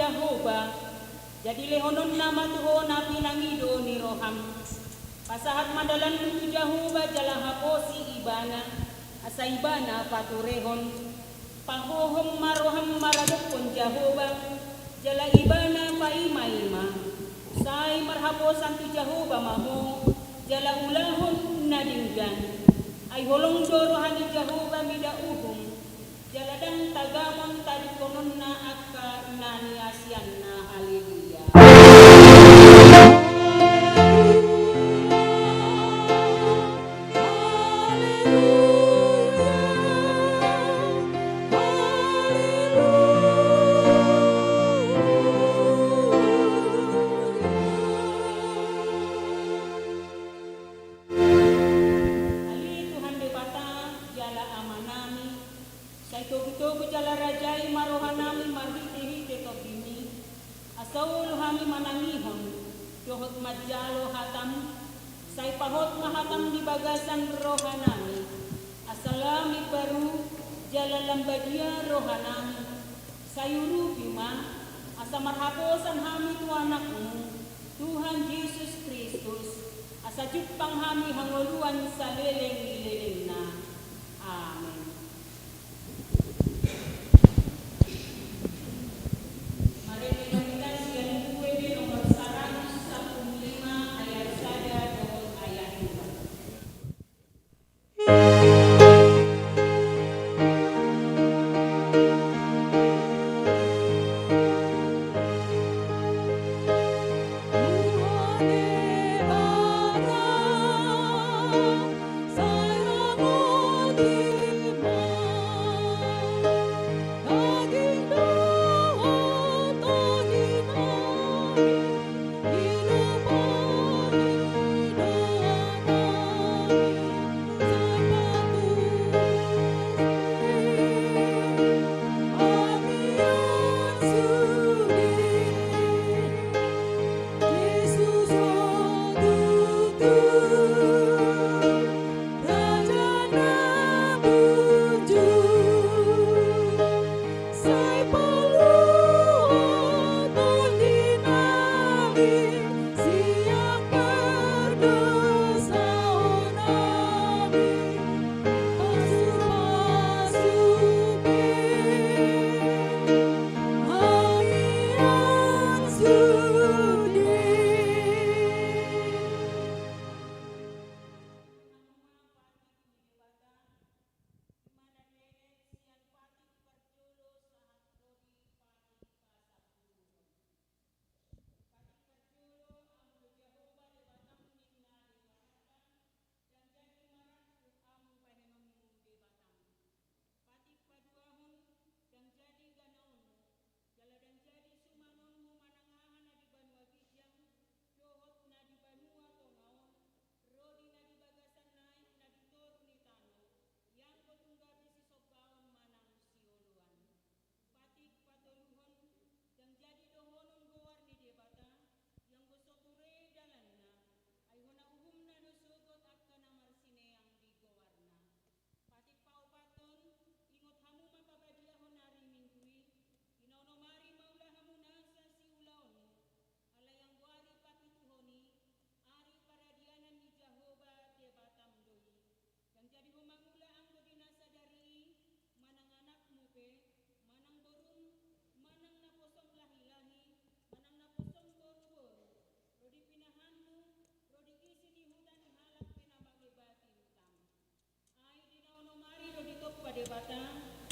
Jehovah, jadi lehonon nama tuho na pinangido ni roham. Pasahat madalan tu Jehovah jala haposi ibana, asa ibana paturehon. Pahohom maroham maradukon Jehovah, jala ibana paima-ima. Sai marhaposan tu Jehovah maho, jala ulahon nadinggan. Ay holong dorohani Jehovah mida uhum, jaladang tagamon tarikonon na akka naniasian na haleluya. Tugu jala rajai marohanami marhiti-hiti tobini, asawul hami manangihon, johot majalo hatam, say pahot mahatam di bagasan rohanami, asalami baru jala lambadia rohanami, sayuru bima, asa marhaposan hami tu anakmu, Tuhan Yesus Kristus, asa jupang hami hangoluan sa leleng-leleng na. Amen.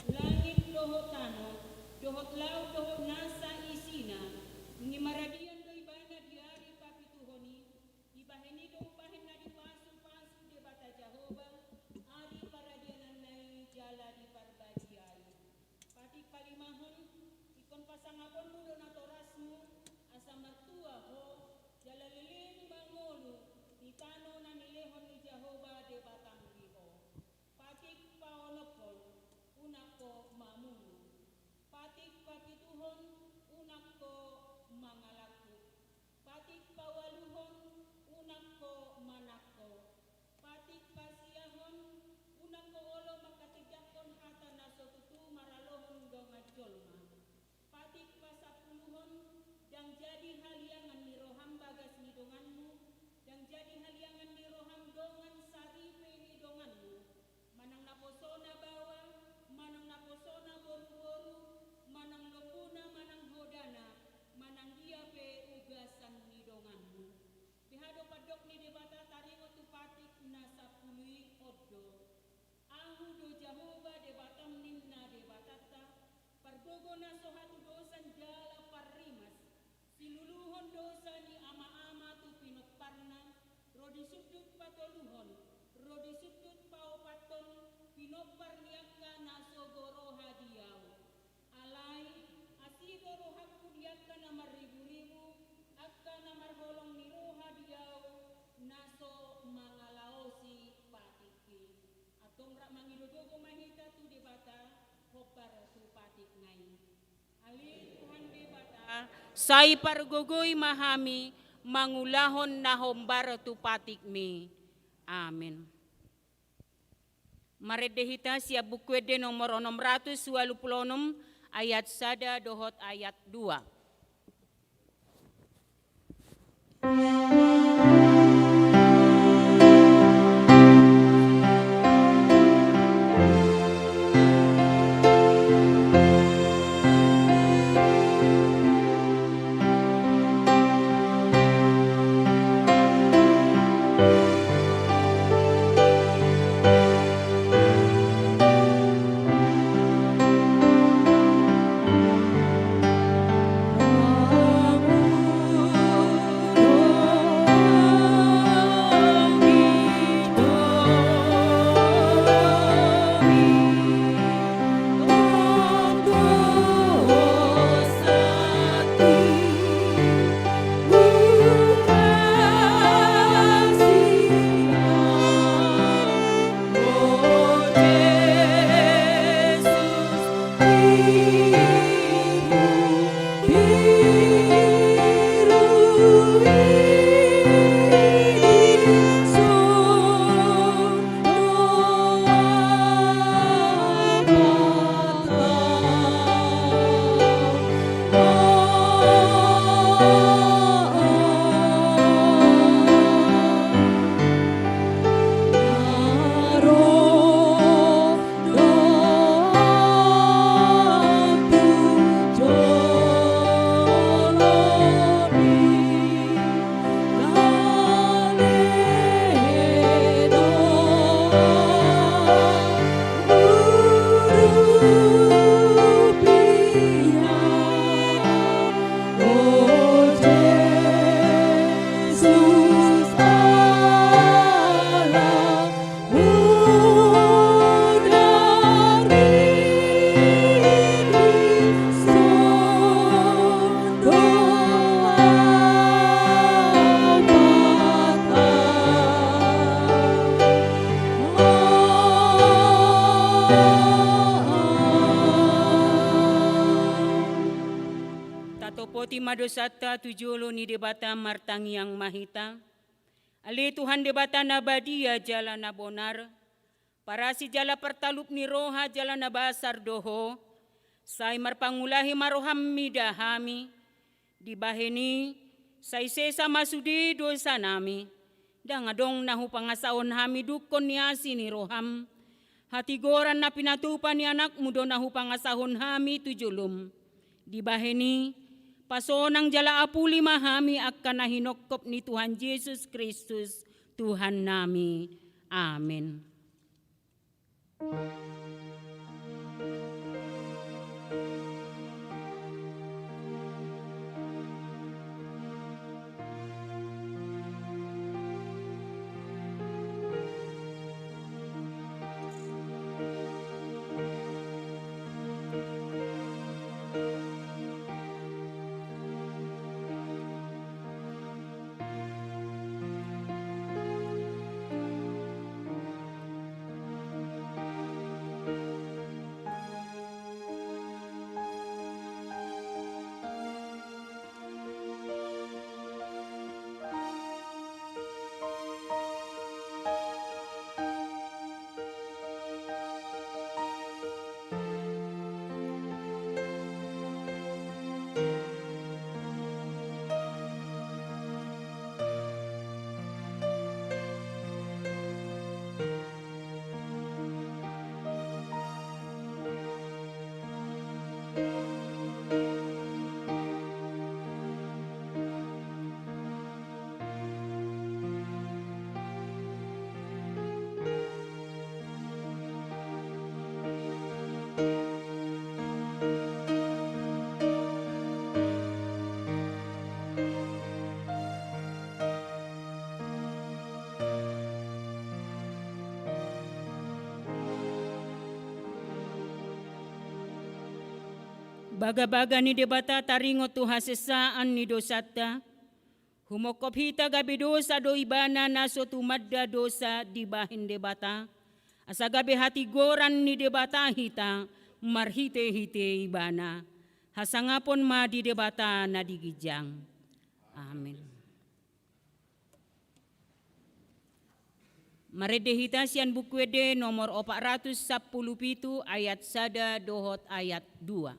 Langit dohot tano, dohot laut dohot nasa isina, ngi maradian do ibana diari papituhoni, ibaheni do upahen na di pasu-pasu de bata Jehovah, ari paradianan nai jala di parbadiai. Pati palimahon, ikon pasangapon mo do na torasmu, asa mertua ho, jala lilin bangolu, itano na nilehon ni Jehovah de batang liho. Patik paolopon, unako mamunu. Patik papituhon, unako mangalaku. Patik pawaluhon, unako manako. Patik pasiyahon, unako olo makatijakon hata nasotutu maralohon donga jolma. Patik pasapuluhon, do. Ahu do Jehovah de batam ninna de batata. Pargogo na sohatu dosan jala parrimas. Siluluhon dosa ni ama-ama tu pinokparna. Rodi sudut patoluhon. Rodi sudut paopaton. Pinokpar niaka nasogoro hadiau. Alai asido rohaku diaka namar ribu-ribu. Akka namar holong ni roha diau. Naso mangalaosi patiki. Atong rak mangidogogo mahita tu debata. Hopar tu patik ngai. Ali Tuhan debata. Sai pargogoy mahami. Mangulahon na hombar tu patik mi. Amin. Maredehita siap bukwede nomor 626 ayat 1 dohot ayat 2. Poti madosata tujolo ni debata martangi yang mahita. Ali Tuhan debata nabadia jala nabonar. Parasi jala pertalup ni roha jala nabasar doho. Sai marpangulahi maroham midahami. Dibaheni sai sesa masudi dosa nami. Dangadong nahu pangasaon hami dukon niasi ni roham. Hati goran na pinatupan ni anak mudo nahu pangasahon hami tujulum. Dibaheni pasonang jala apuli mahami akan nahinokop ni Tuhan Yesus Kristus Tuhan nami. Amin. Baga-baga ni debata taringo tu hasesaan ni dosata. Humokop hita gabi dosa do ibana naso tumadda dosa di bahin debata. Asa gabi hati goran ni debata hita marhite-hite ibana. Hasangapon ma di debata na digijang. Amin. Maredehita sian bukwede nomor 417 ayat 1 dohot ayat 2.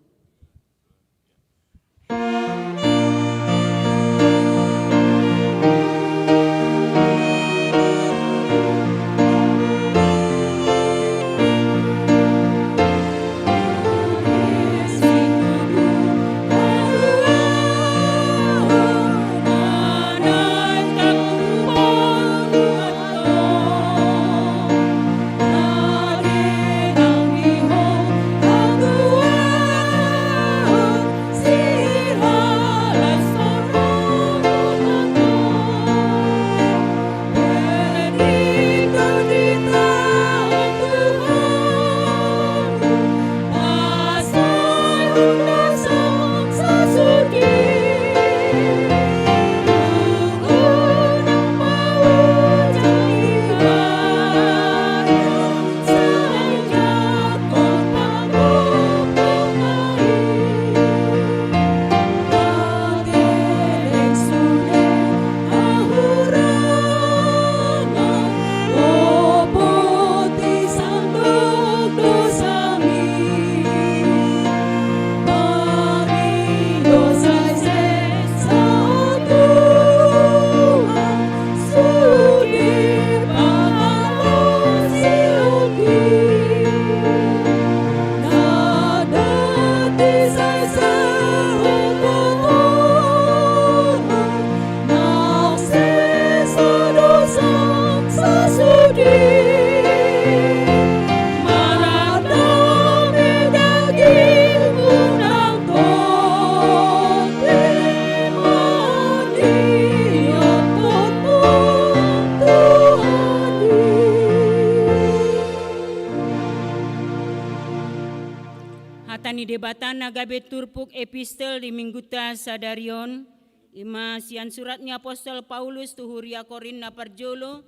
Hatani debatan nagabe turpuk epistel di mingguta sadarion ima sian suratnya apostol Paulus tuhuria Korin na parjolo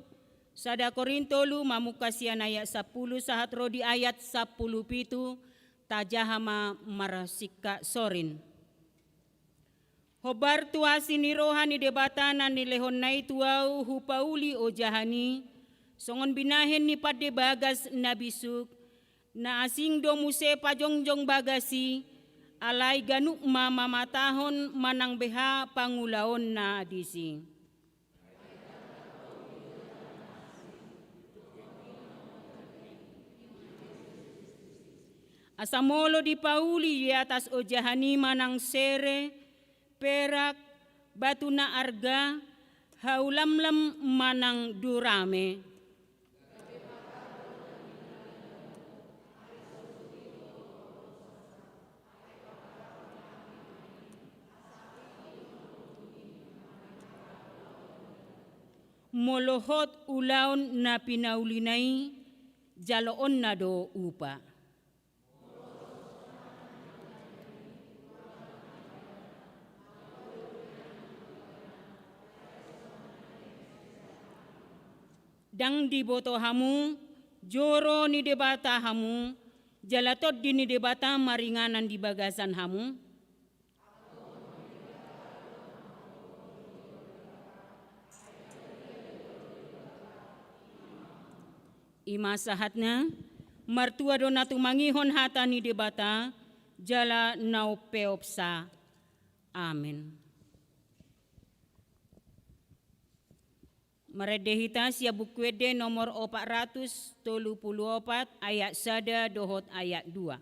sada Korintolu mamuka sian ayat 10 sahat rodi ayat 10 pitu tajahama marasika sorin. Hobar tuasi ni rohani debatanan ni lehon nai tuau hupauli o jahani songon binahen ni pade bagas nabisuk na asing do muse pajongjong bagasi alai ganuk mama matahon manang beha pangulaon na adisi. Asamolo di pauli di atas ojahani manang sere, perak, batu na arga, haulamlam manang durame. Molohot ulaon na pinaulinay, jaloon na do upa. Dang di boto hamu, joro ni debata hamu, jalatot di ni debata maringanan di bagasan hamu. Ima sahatna, martua dona tumangihon hata ni debata, jala nau peopsa. Amin. Maredehita sia bukwede nomor 434 ayat 1 dohot ayat 2.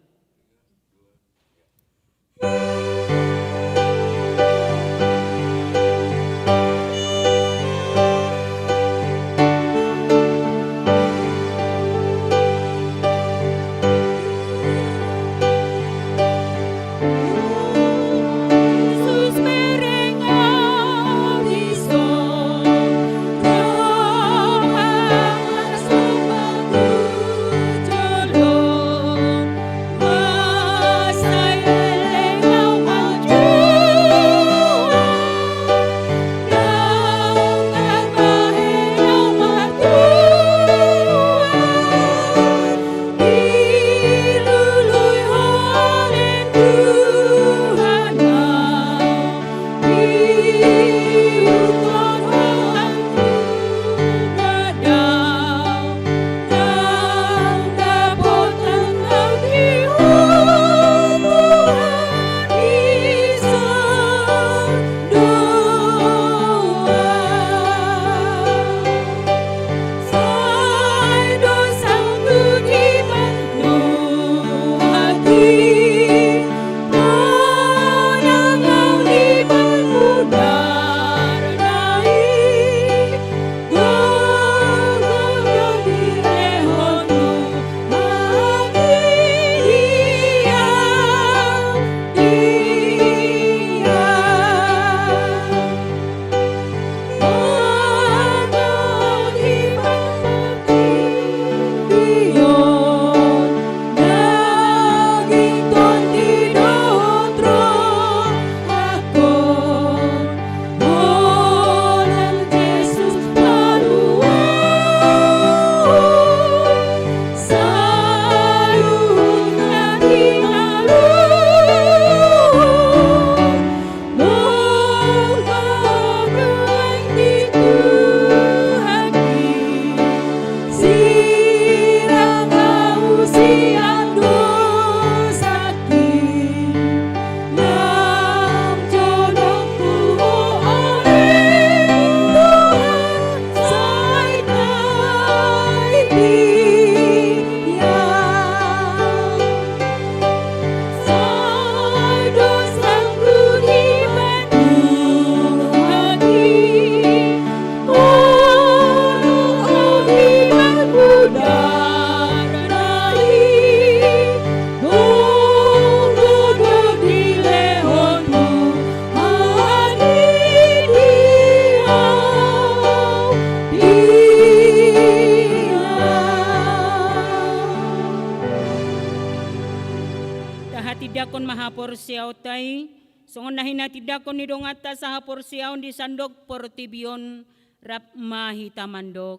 dakon mahapor siyaw tay, songon nahinati dakon ni dongata sa hapor siyaw di sandok portibion rap mahitamandok.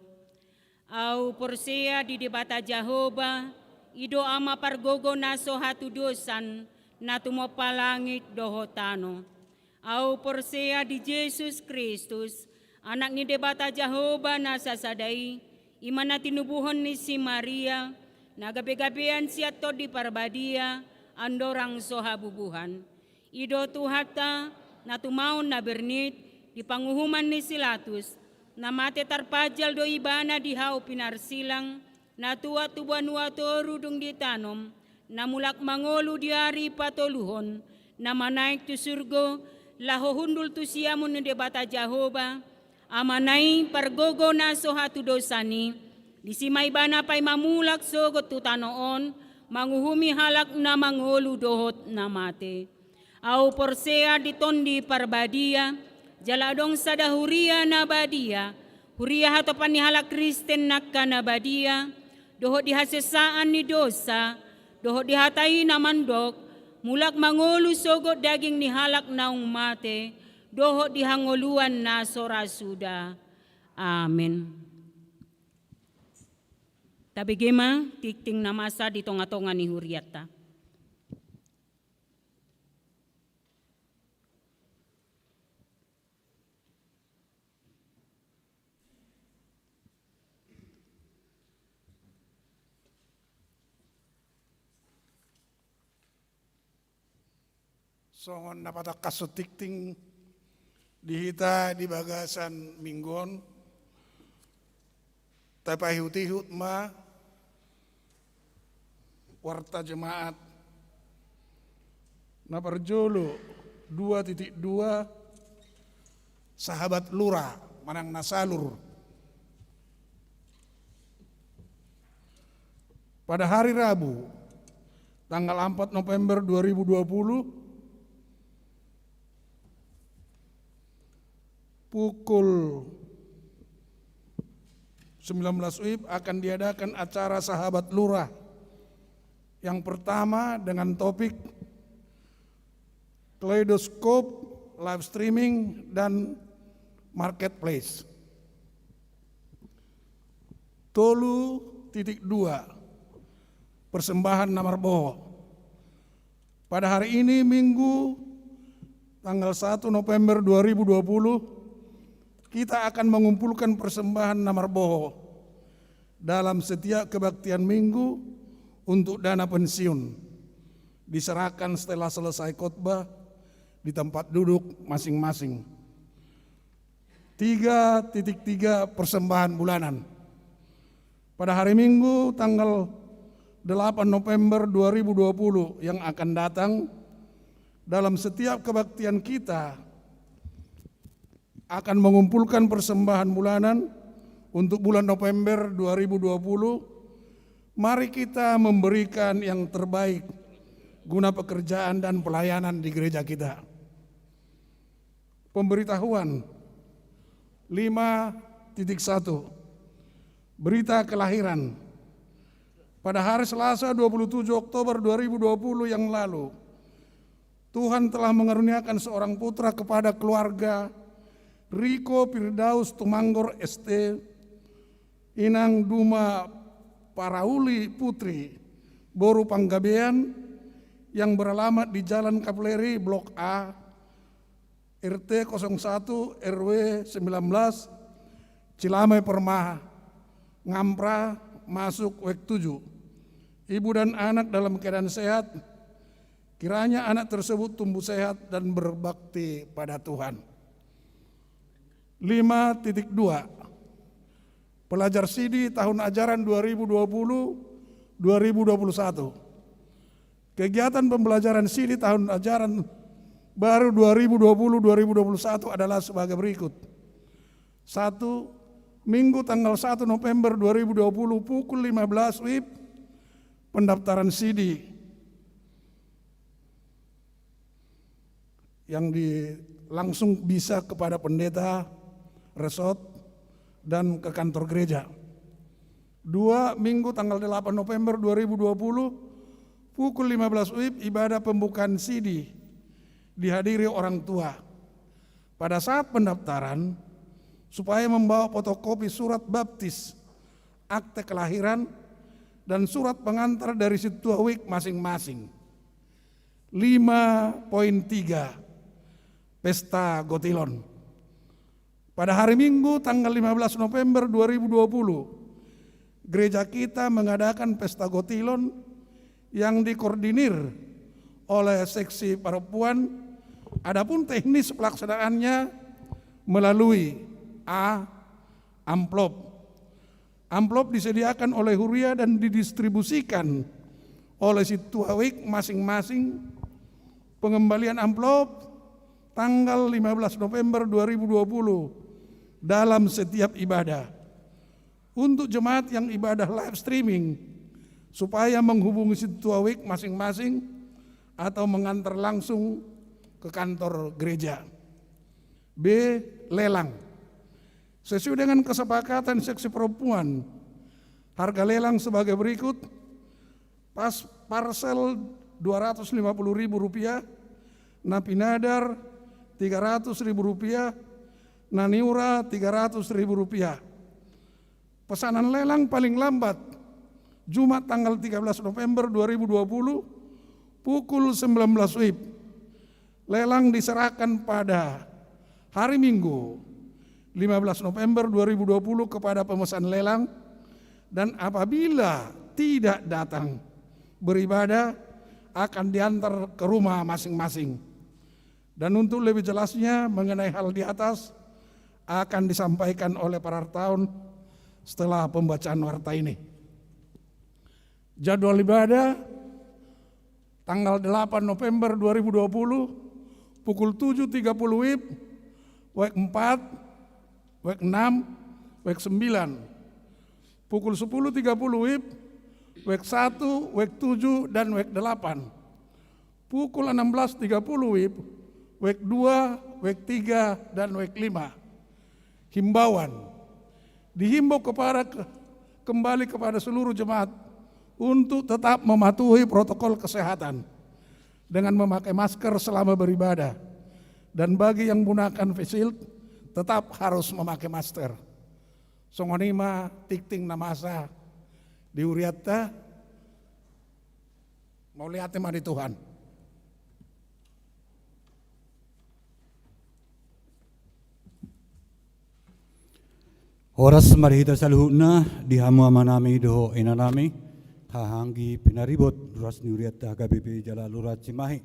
Au porsia di debata Jehova, ido ama pargogo naso hatu dosan, na tumopalangit dohotano. Au porsia di Yesus Kristus, anak ni debata Jehova nasa sadai, imana tinubuhon ni si Maria, nagabe-gabean siya to di parbadia, andorang sohabubuhan. Ido tuhata, na tumaon na bernit, di panguhuman ni Silatus, na mate tarpajal do ibana di hau pinarsilang, na tua tubanua toru dung ditanom, na mulak mangolu diari patoluhon, na manaik tu surgo, laho hundul tu siamun ni debata Jehova, amanai pargogo na sohatu dosani, disimay bana pay mamulak sogot tu tanoon, manguhumi halak na mangolu dohot na mate. Au porsea ditondi parbadia, jaladong sadahuria na badia, huria hatopan ni halak Kristen nakka na badia, dohot dihasesaan ni dosa, dohot dihatai na mandok, mulak mangolu sogot daging ni halak naung mate, dohot dihangoluan na sorasuda. Amin. Tabigema tikting na masa di tonga-tonga ni huriata. Songon napatak kasutikting dihita di bagasan minggon tapahut-hut ma warta jemaat na perjolo 2.2 sahabat lura manang nasalur pada hari Rabu tanggal 4 November 2020 pukul 19 WIB akan diadakan acara sahabat lurah yang pertama dengan topik kaleidoskop, live streaming, dan marketplace. 2 persembahan Namarboho. Pada hari ini Minggu tanggal 1 November 2020 kita akan mengumpulkan persembahan Namarboho dalam setiap kebaktian minggu untuk dana pensiun. Diserahkan setelah selesai khotbah di tempat duduk masing-masing. 3.3 persembahan bulanan. Pada hari Minggu tanggal 8 November 2020 yang akan datang, dalam setiap kebaktian kita akan mengumpulkan persembahan bulanan untuk bulan November 2020. Mari kita memberikan yang terbaik guna pekerjaan dan pelayanan di gereja kita. Pemberitahuan 5.1 berita kelahiran. Pada hari Selasa 27 Oktober 2020 yang lalu, Tuhan telah mengaruniakan seorang putra kepada keluarga Riko Firdaus Tumanggor ST, Inang Duma Parauli Putri, Boru Panggabean, yang beralamat di Jalan Kavaleri Blok A, RT 01 RW 19, Cilamai Permah, Ngampra, masuk WEK 7. Ibu dan anak dalam keadaan sehat, kiranya anak tersebut tumbuh sehat dan berbakti pada Tuhan. 5.2 Pelajar Sidi tahun ajaran 2020-2021. Kegiatan pembelajaran Sidi tahun ajaran baru 2020-2021 adalah sebagai berikut. 1. Minggu tanggal 1 November 2020 pukul 15 WIB pendaftaran Sidi yang langsung bisa kepada pendeta, resort, dan ke kantor gereja. 2. Minggu tanggal 8 November 2020 Pukul 15 WIB ibadah pembukaan CD dihadiri orang tua. Pada saat pendaftaran, supaya membawa fotokopi surat baptis, akte kelahiran, dan surat pengantar dari Situa WIB masing-masing. 5.3 Pesta Gotilon. Pada hari Minggu tanggal 15 November 2020, gereja kita mengadakan Pesta Gotilon yang dikoordinir oleh seksi perempuan. Adapun teknis pelaksanaannya melalui amplop. Amplop disediakan oleh Huria dan didistribusikan oleh Situa WIB masing-masing. Pengembalian amplop tanggal 15 November 2020 dalam setiap ibadah. Untuk jemaat yang ibadah live streaming, supaya menghubungi Situa WIB masing-masing atau mengantar langsung ke kantor gereja. B. Lelang. Sesuai dengan kesepakatan seksi perempuan, harga lelang sebagai berikut: parcel Rp250.000, Napinadar Rp300.000, Naniura Rp300.000. Pesanan lelang paling lambat Jumat tanggal 13 November 2020 pukul 19 WIB. Lelang diserahkan pada hari Minggu 15 November 2020 kepada pemesan lelang, dan apabila tidak datang beribadah akan diantar ke rumah masing-masing. Dan untuk lebih jelasnya mengenai hal di atas akan disampaikan oleh para tahun setelah pembacaan warta ini. Jadwal ibadah tanggal 8 November 2020 pukul 7.30 WIB, WEK 4, WEK 6, WEK 9. Pukul 10.30 WIB, WEK 1, WEK 7, dan WEK 8. Pukul 16.30 WIB, WEK 2, WEK 3, dan WEK 5. Himbauan. Dihimbau kembali kepada seluruh jemaat untuk tetap mematuhi protokol kesehatan dengan memakai masker selama beribadah, dan bagi yang menggunakan face shield tetap harus memakai masker. Songonima tikting namasa diuriatta mau lihat di Tuhan. Oras marihita saluhuna dihamu amanami doho inanami hahanggi pinaribot ras niuriatta HKBP Jalalurat Cimahi.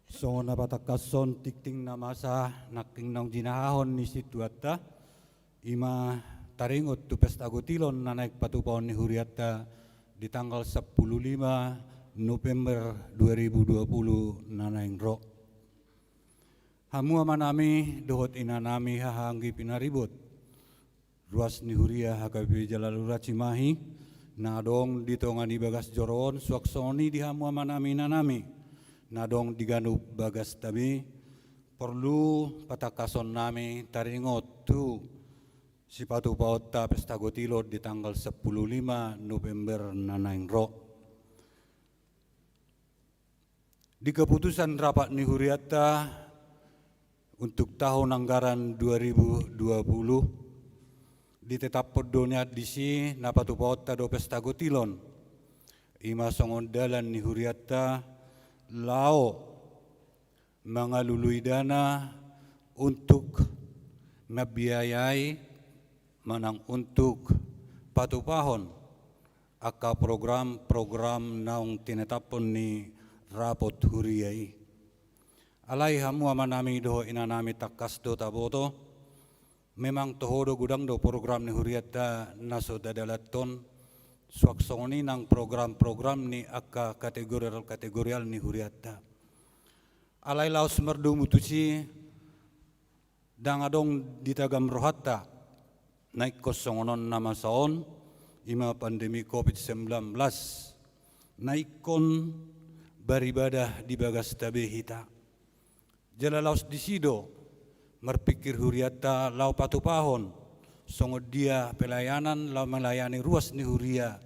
Songona patakason tikting namasa naking nang jinahon ni Situata ima taringot tu Pesta Gotilon na naik patupon ni Huriatta di tanggal 15 November 2020 na naingro. Hamu amanami dohot inanami hahanggi pinaribot ruas ni Huria HKBP Jalalurat Cimahi nadong ditongan di bagas joron suaksoni di hamu amanami nanami nadong diganub bagas tabi perlu patakason nami taringot tu sipatu paota Pesta Gotilon di tanggal 15 November nanaingro. Di keputusan rapat ni Huriatta untuk tahun anggaran 2020 ditetap podonya disi napatu paota do Pesta Gotilon ima songondalan ni Huriatta lao mengalului dana untuk mabiayai manang untuk patupahon aka program-program naung tinetapon ni rapot Huriai. Alai hamu amanami doho inanami takas do taboto memang tohodo gudang do program ni Huriatta naso dadalaton suaksoni nang program-program ni aka kategorial ni Huriatta. Alai laos merdu mutusi dangadong ditagam rohatta naik kosongonon nama saon ima pandemi COVID-19 naikon beribadah di bagas tabe hita. Jala laos disido merpikir Huriatta lau patupahon songod dia pelayanan lau melayani ruas ni Huria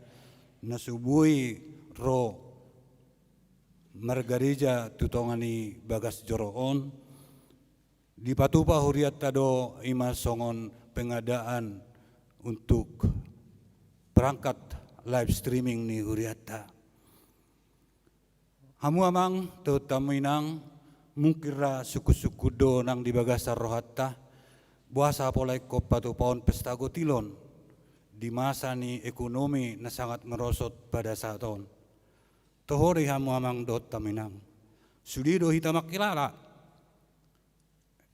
nasubui ro margarija tutongani bagas joroon, di patupa huriat tado ima songon pengadaan untuk perangkat live streaming ni huriata. Hamu amang terutama inang mungkira suku-suku do nang di bagasar rohatta buasa polai ko patupaon pestago tilon di masa ni ekonomi na sangat merosot pada saat on. Tohori hamu amang do taminang sudido hita makilala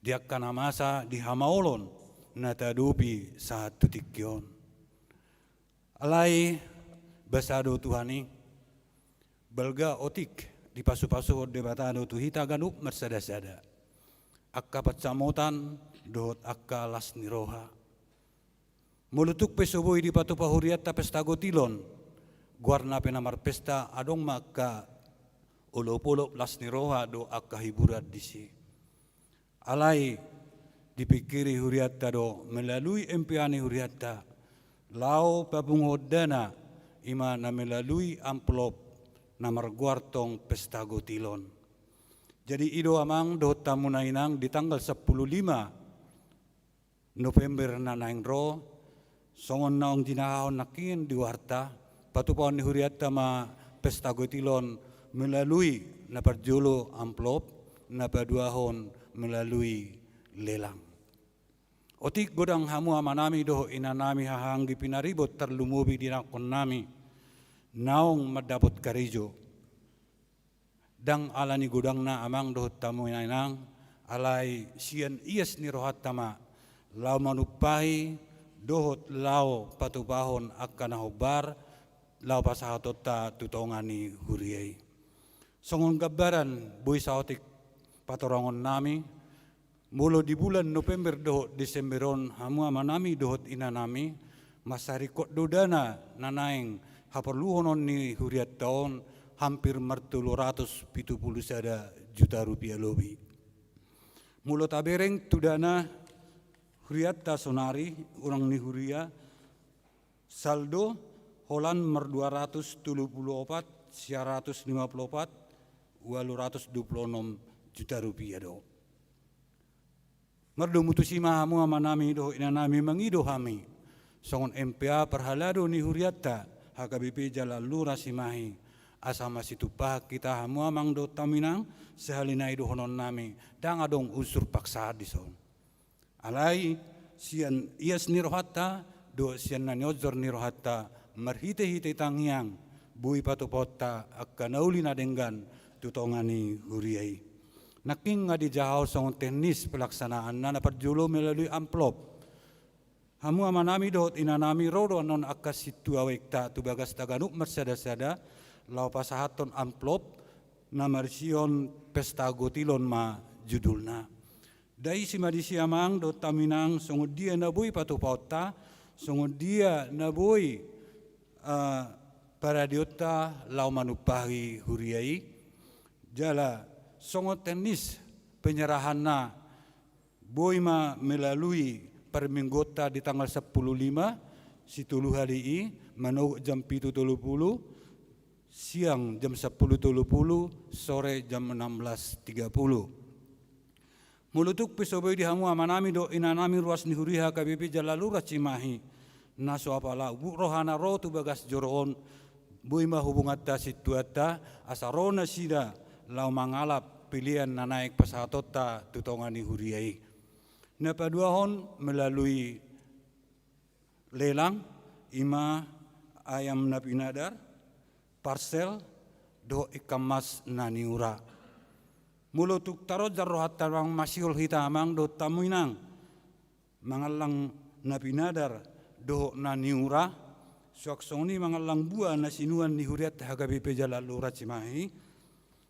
dia kana masa di hamaolon na tadupi saat tutikyon. Alai basado Tuhani belga otik di pasu-pasu debatado tu hita ganuk mersada-sada. Akka pacamotan dohot akka las niroha. Mulutuk pesoboi di patu pahuriat ta pestago tilon. Guarna penamar pesta adong maka olo-polo las niroha do akka hiburat disi. Alai dipikiri huriatta do melalui empiani huriatta. Lau papunghodana ima na melalui amplop namar guartong pestago tilon. Jadi ido amang do tamunainang di tanggal 15 November na naing ro songon naong dinahon nakin di warta patupaon ni huriatta ma pestago tilon melalui na parjolo amplop na paduahon melalui lelang. Otik godang hamu amanami doho inanami hahanggi pinaribot terlumubi dinakon nami naong madapot karijo. Dang alani godang na amang doho tamu inang alai sian ias ni rohat tama lau manupahi dohot lau patupahon akan hobar lau pasahatota tutongani huriyai. Songon gabaran bui saotik patorongon nami mulo di bulan November dohot Desemberon hamu amanami dohot inanami masarikot dodana nanaing haperluhonon ni huriat tahun hampir 270 juta rupiah lebih. Mulo tabereng tudana huriat ta sonari orang ni huria saldo holan 234 154 826 juta rupiah do. Merdo mutusima hamu amanami do inanami mangido hami songon MPA perhalado ni huriatta HKBP Jalalura Simahi asama situpah kita hamu amang do taminang sehalina ido honon nami dang adong unsur paksa dison. Alai sian ias nirohatta do sian nanyozor nirohatta marhite-hite tangiang bui patupota akka naulina denggan tutongani huriai. Naking nga di jahaw songon teknis pelaksanaan na naparjulo melalui amplop. Hamu amanami dohot inanami rodo anon akka situ awekta tubagas taganuk mersada-sada lau pasahaton amplop na marsion pestago tilon ma judulna. Dai simadisi amang do taminang songon dia nabui patupauta songon dia nabui para diota lau manupahi huriai jala songon teknis penyerahan na boima melalui perminggota di tanggal 10.5 situlu hari ini manuk jam 7.30 siang jam 10.30 sore jam 16.30. Mulutuk pisoboy di hamu amanami do inanami ruas ni huriha KBP Jalalura Cimahi naso apala bu rohana ro tu bagas joroon buima hubungata situata asarona sida lau mangalap pilihan na naik pasatota tutongani huriai. Napaduahon melalui lelang ima ayam napinadar parsel do ikamas naniura. Mulo tuk taro jarrohat tarang masyul hitamang do tamuinang mangalang napinadar do naniura suaksoni mangalang bua nasinuan ni huriat HKBP Jalalura Cimahi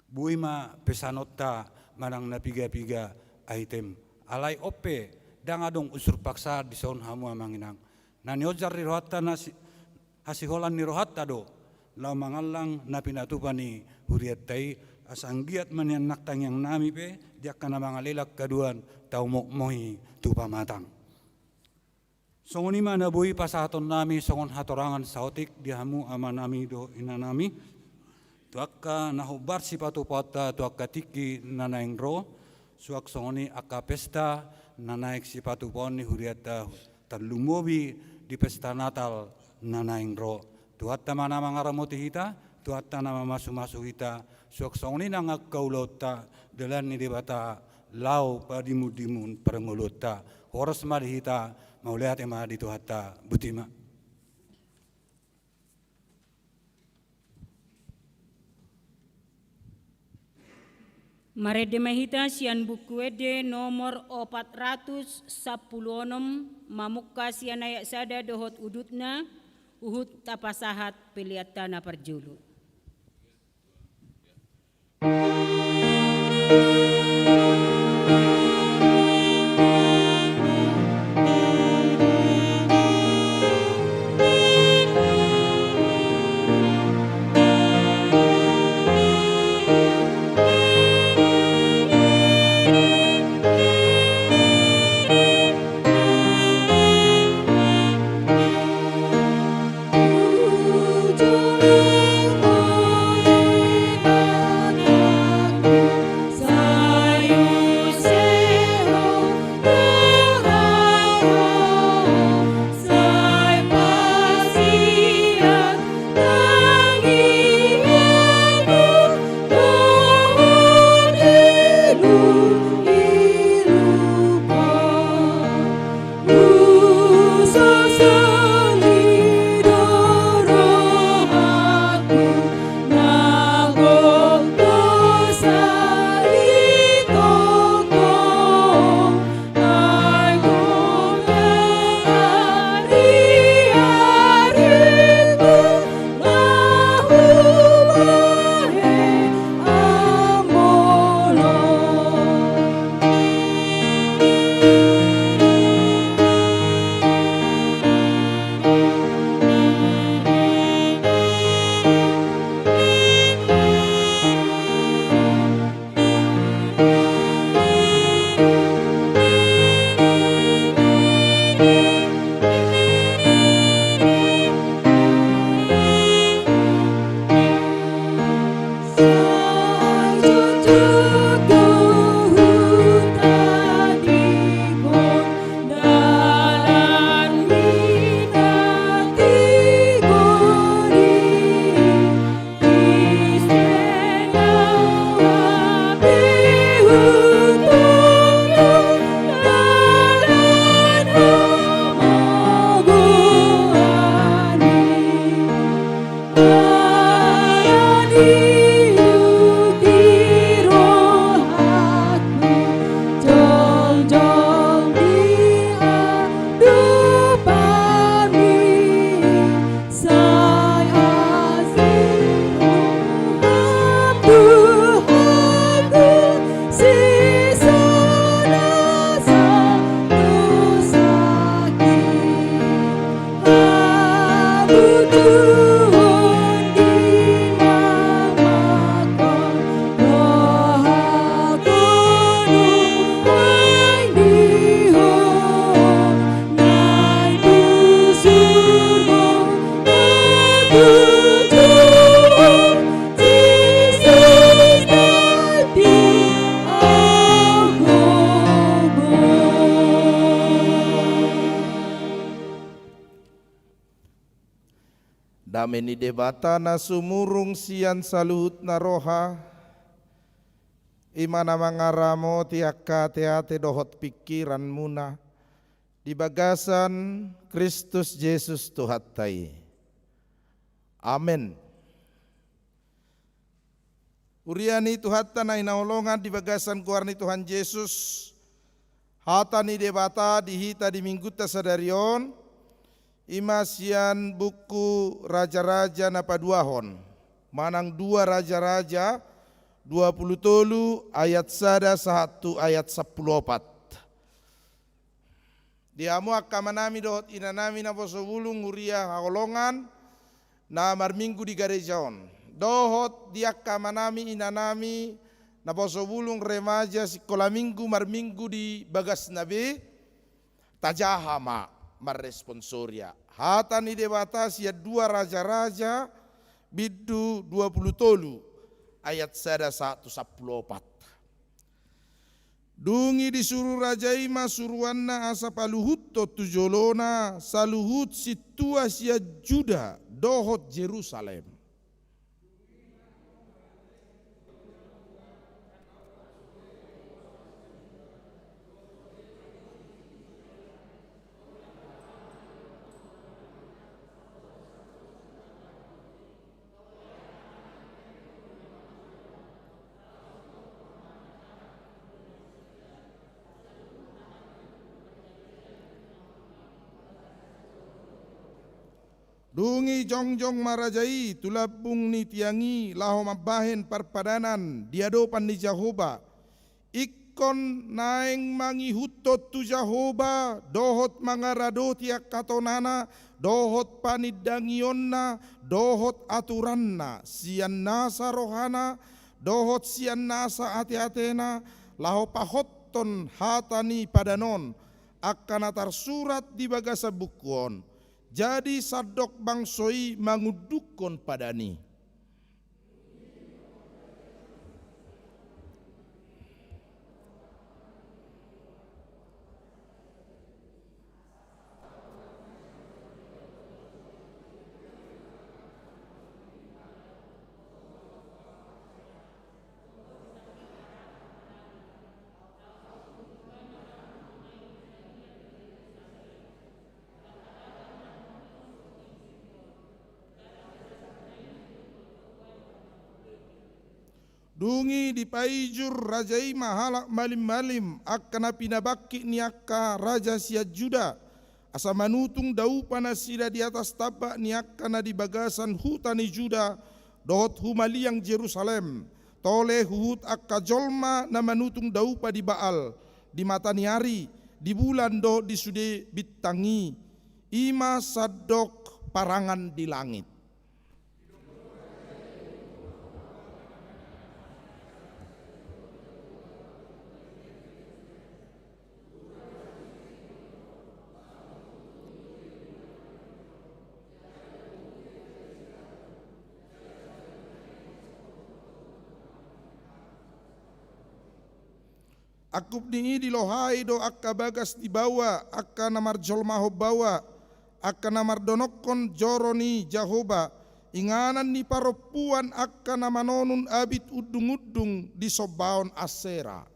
buima pesanota manang napiga-piga item. Alai ope dang adong unsur paksa di son hamu amanginang. Nani ojar ni rohatta nasi hasiholan ni rohatta do lau mangalang napinatupani huriatai asanggiat manian naktang yang nami pe dia kana mangalelak kaduan tau mokmohi tupa matang. Songon ima nabuhi pasaton nami songon hatorangan sautik di hamu amanami do inanami tuakka nahu barsi patu pata tuakka tiki nanaing ro suak songoni akka pesta nanaik si patu poni huriata talumobi di pesta Natal nanaing ro tuatta mana mangaramoti hita tuatta nama masu hita suak songoni nangak kaulota delan ni debata lau padimu-dimun perengolota horas mali hita maulihat ema di tuatta butima. Marede mahita sian buku ede nomor 416 mamukka sian ayak sada dohot udutna uhud tapasahat peliatana perjulu. Dameni debata na sumurung sian saluhut na roha imana mangaramo tiaka teate dohot pikiran muna di bagasan Kristus Yesus Tuhattai. Amen. Uriani Tuhatta na inaolongan di bagasan kuarni Tuhan Yesus hatani debata dihita di mingguta sadarion imasian buku raja-raja na paduahon manang 2 raja-raja 20 tolu ayat 1 ayat 14. Diamu akamanami dohot inanami na bosobulung uria haolongan na marminggu di garejaon. Dohot diakamanami inanami na bosobulung remaja sekolah minggu marminggu di bagas nabe tajahama marresponsoria. Hatani debata sia 2 raja-raja Biddu 20 ayat 114. Dungi disuruh rajaima suruanna asa paluhutto tujolona saluhut situa sia Juda dohot Jerusalem. Dungi jongjong marajai tulabung ni tiangi laho mabahen parpadanan diadopan ni Jehovah. Ikon naeng mangi hutot tu Jehovah dohot mangarado tiak katonana dohot panidangionna dohot aturanna sian nasa rohana dohot sian nasa ati-atena laho pahotton hatani padanon akan atar surat di bagasa bukuon. Jadi sadok bangsoi mangudukon padani. Dungi di paijur rajai mahalak malim-malim akkana pinabaki niakka raja sia Juda asa manutung dau panasida di atas tabak niakkana di bagasan hutani Juda dohot humaliang Jerusalem tole huhut akka jolma na manutung dau pa di Baal di mataniari di bulan do di sude bitangi ima sadok parangan di langit. Akub dingi di lohai do akka bagas di bawa akka namar jolmaho bawa akka namar donokon joroni Jehovah inganan ni paropuan akka namanonun abit udung-udung di sobaon Asera.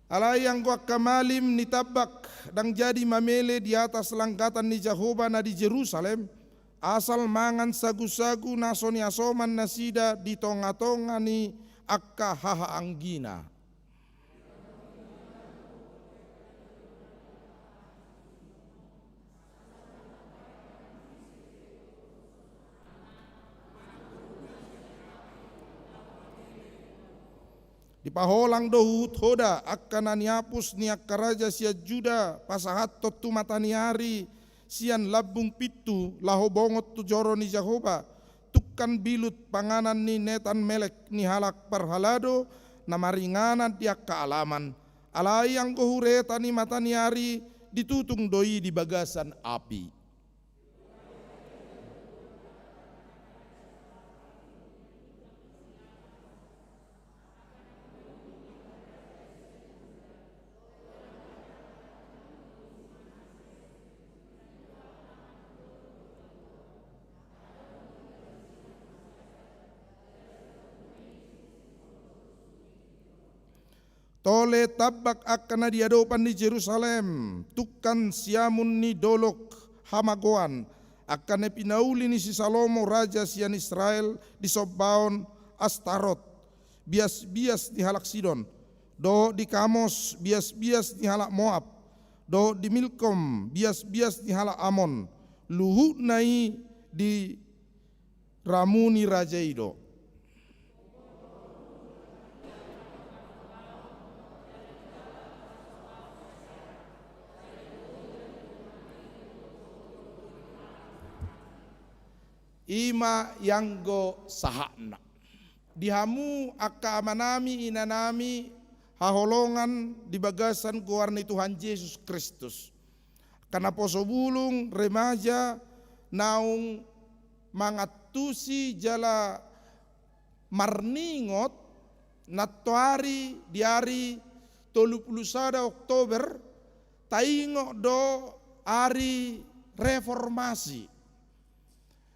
Alayang gua kamalim ni tabak dang jadi mamele di atas langkatan ni Jehovah na di Jerusalem asal mangan sagu-sagu nasoni asoman nasida di tonga-tonga ni akka haha anggina. Di paholang dohut hoda akan aniapus niak karaja sia Juda pasahat totu mataniari sian labung pitu laho bongot tu joro ni Jehovah tukkan bilut panganan ni netan melek ni halak parhalado namaringanan tiak kealaman alayang kohureta ni mataniari ditutung doi di bagasan api. Tole tabak akan diadopan di Jerusalem, tukan siamun ni dolok hamagoan, akan pinauli ni si Salomo raja sian Israel di Sobaon Astarot, bias-bias di halak Sidon, do di Kamos bias-bias di halak Moab, do di Milkom bias-bias di halak Amon, luhut nai di Ramuni raja Ido. ima yanggo sahana. Dihamu akka amanami inanami haholongan di bagasan kuarni Tuhan Yesus Kristus. Karena poso bulung remaja naung mangatusi jala marningot natuari diari 31 Oktober taingo do ari reformasi.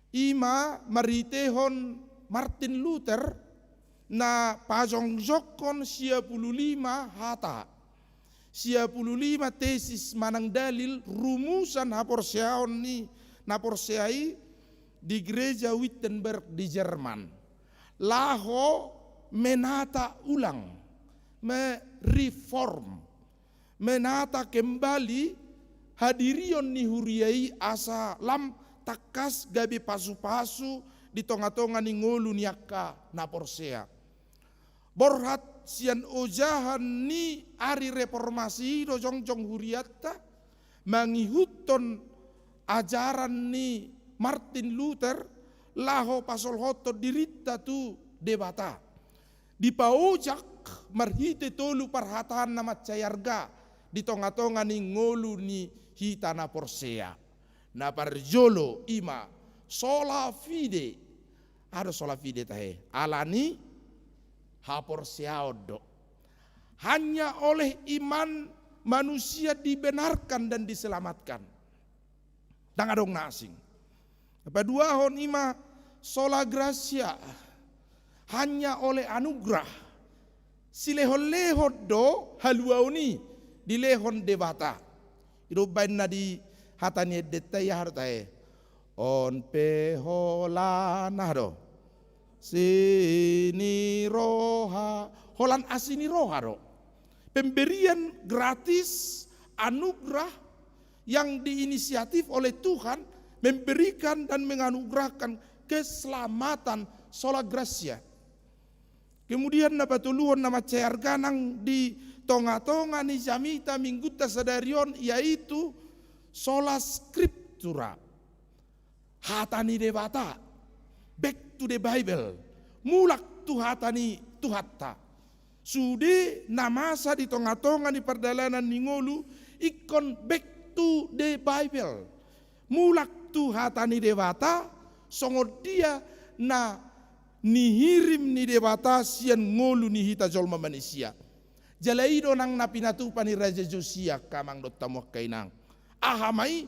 Ima maritehon Martin Luther na pajongjokon 55 hata. 55 tesis manang dalil rumusan haporseaon ni naporseai di gereja Wittenberg di Jerman. Laho menata ulang, mereform, menata kembali hadirion ni huriai asa lam takas gabi pasu-pasu di tonga-tonga ni ngolu niaka naporsea. Borhat sian ojahan ni ari reformasi do jongjong huriatta mangihuton ajaran ni Martin Luther laho pasol hoto dirita tu debata. Di paojak marhite tolu parhatan nama cayarga di tonga-tonga ni ngolu ni hitana porsea. Na parjolo ima sola fide. Ada sola fide tahe. Alani haporseaodo. Hanya oleh iman manusia dibenarkan dan diselamatkan. Dang adong nasing. Kedua hon ima sola gracia. Hanya oleh anugerah. Silehon-lehon do haluauni dilehon debata. Irubain na di hatani detai hartae. On peholana do. Sini roha. Holan asini roha do. Pemberian gratis anugerah yang diinisiatif oleh Tuhan memberikan dan menganugerahkan keselamatan sola gracia. Kemudian napatuluan nama cayarganang di tonga-tonga ni jamita mingguta sadarion yaitu sola scriptura. Hatani debata. Back to the Bible. Mulak tu hatani tuhatta. Sude namasa di tonga-tonga di perdalanan ningolu ikon back to the Bible. Mulak tu hatani debata songod dia na nihirim ni debata sian ngolu ni hita jolma manusia. Jalaido nang napinatupan ni Raja Josia kamang dotamu kainang. Ahamai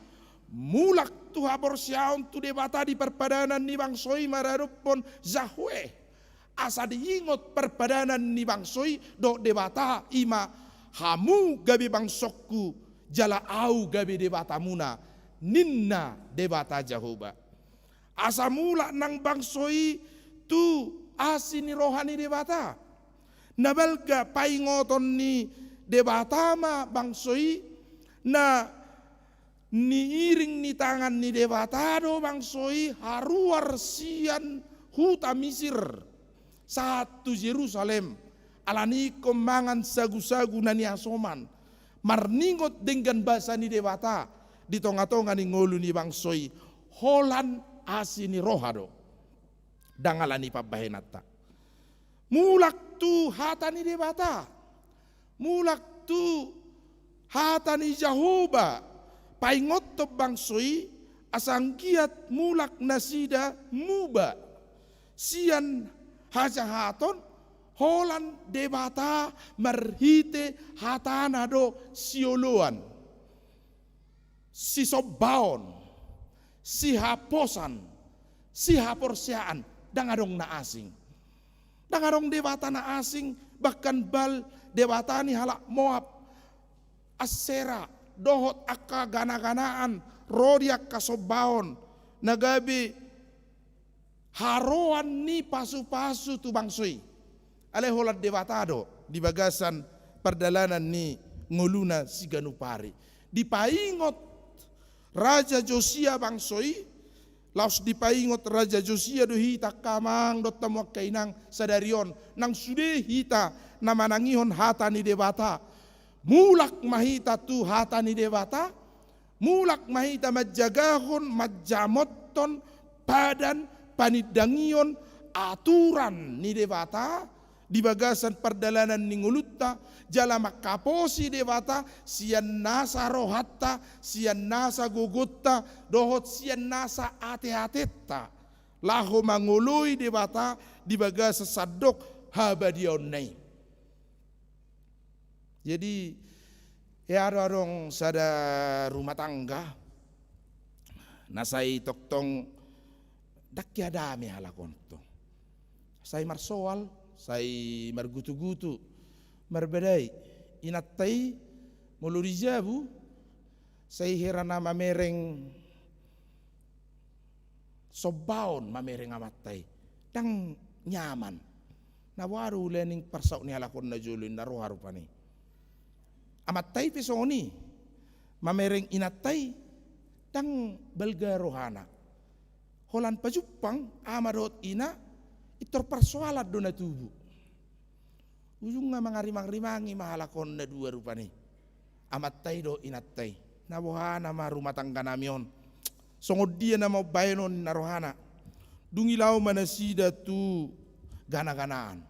mulak tu habor siaon tu debata di perpadanan ni bangsoi mararupon zahwe. Asa diingot perpadanan ni bangsoi do debata ima hamu gabi bangsokku jala au gabi debata muna ninna debata Jehovah. Asa mula nang bangsoi tu asini rohani debata. Nabalga paingoton ni debata ma bangsoi na niiring ni tangan ni debata do bangsoi haruar sian huta Misir satu Yerusalem alani komangan sagu-sagu nani asoman marningot dengan bahasa ni debata di tonga-tonga ni ngolu ni bangsoi holan asini rohado dangalani pabahenata mulak tu hatani debata mulak tu hatani Jehovah paingot to bangsoi asangkiat mulak nasida muba sian hajahaton holan debata marhite hatanado sioloan si sobaon si haposan si haporseaan dangadong na asing dangadong debata na asing bahkan bal debata ni halak Moab Asera dohot akka gana-ganaan rodiak kasobaon nagabi haroan ni pasu-pasu tu bangsoi ale holat debatado di bagasan perdalanan ni ngoluna siganupari dipaingot Raja Josia bangsoi laos dipaingot Raja Josia do hita kamang dot tamuak kainang sadarion nang sude hita namanangihon hata ni debata mulak mahita tu hata ni debata mulak mahita majagahon majamotton badan panidangion aturan ni dewata di bagasan perdalanan ni ngulutta jala makaposi dewata sian nasa rohatta sian nasa gugutta dohot sian nasa ate-atetta laho mangului dewata di bagasa sadok habadion nai. Jadi ya adong sada rumah tangga nasai toktong dakya dami halakon to. Sai marsoal, sai margutu-gutu, marbedai, inattai molurijabu, sai herana mamereng sobaon mamereng amattai, dang nyaman. Nawaru lening parsauk ni halakon na julin naru harupani. Amattai pesoni, mamereng inattai, dang belga rohana. Holan pajupang amarot ina itor persoalan dona tubuh. Ujung nga mangari-mangi mahalakon na dua rupani. Amattai do inattai. Nabuhana ma rumah tangga namion. Songod dia na mau bayanon na rohana. Dungilaw manasida tu gana-ganaan.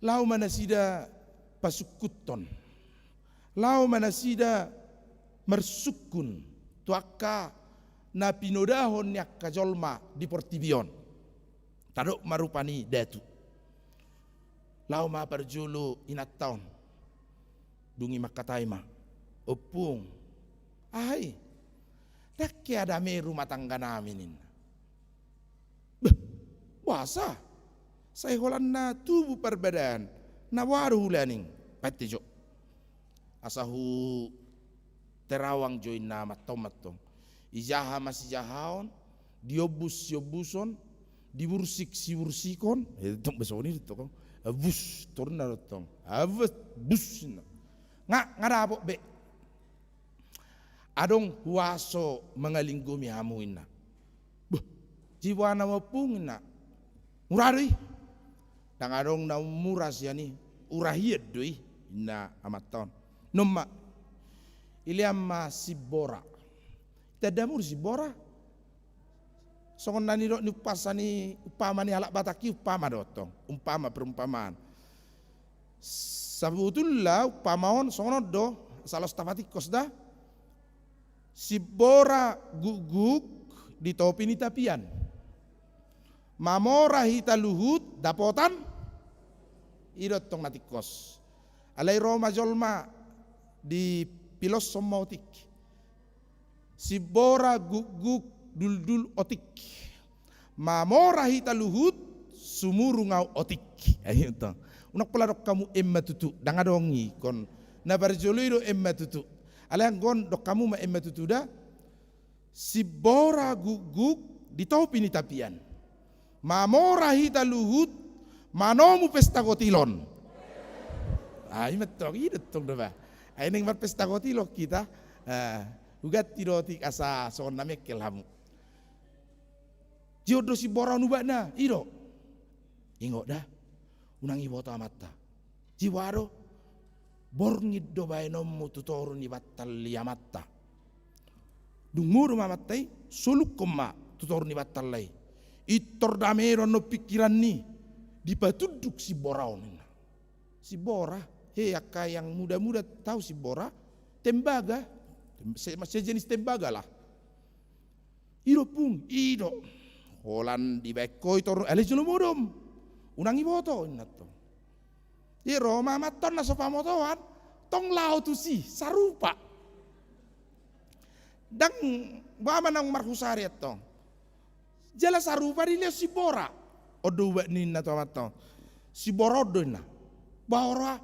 Law manasida pasukuton. Law manasida mersukun. Tuaka na pinodahon yak kajolma di portibion. Tadok marupani datu. Lau ma perjulu inat taon. Dungi makatai ma. Opung. Ai. Dakki ada me rumah tangga namin. Wasa. Saya holan na tubuh perbedaan. Na waru hulaning. Patijo. Asahu terawang join nama tomatong. Ijaha masih jahaon, diobuson, dibursik si bursikon, itu besoni itu kan, bus turun datang, bus, ngada apa be, adong huaso mengalinggumi hamuina, jiwa nama pungina, murari, dan adong nama muras yani, urahiat doi, na amaton, nomma, iliamma sibora. Tadamur si bora songon nani do nupasani upama ni halak bataki upama dotong umpama perumpamaan sabutullah upamaon songon do salos tapatikos da si bora guguk di topi ni tapian mamora hita luhut dapotan idot tong natikos alai roma jolma di pilos somautik si bora guguk dul otik mamora hita luhut sumuru ngau otik ayo to unak peladok kamu emma tutu danga dongi kon na barjolido emma tutu alang gon dok kamu ma emma tutu da si bora guguk di topi ni tapian mamora hita luhut manomu pesta gotilon ay metong idot tong da ba ay ning mar pesta gotilok kita ugat tirotik asa son namek kelhamu. Jodoh si bora nubana iro. Ingo dah unang iboto amatta. Jiwaro borngid do baenommu tutorun ibattal liamatta. Dumur mamattai suluk koma tutorun ibattal lai. Itor damero no pikiran ni dipatuduk si boraon. Si bora, akka yang muda-muda tahu si bora tembaga. Masih jenis tembaga lah. Iro pung, iro. Holan di beko itu alis julumudum. Unangi boto inato. Iro mamaton na sopa motoan. Tong lao tu si sarupa. Dang bama nang marhusari atong. Jala sarupa dile si bora. Odo ba ninna to amato. Si borodo na. Bahora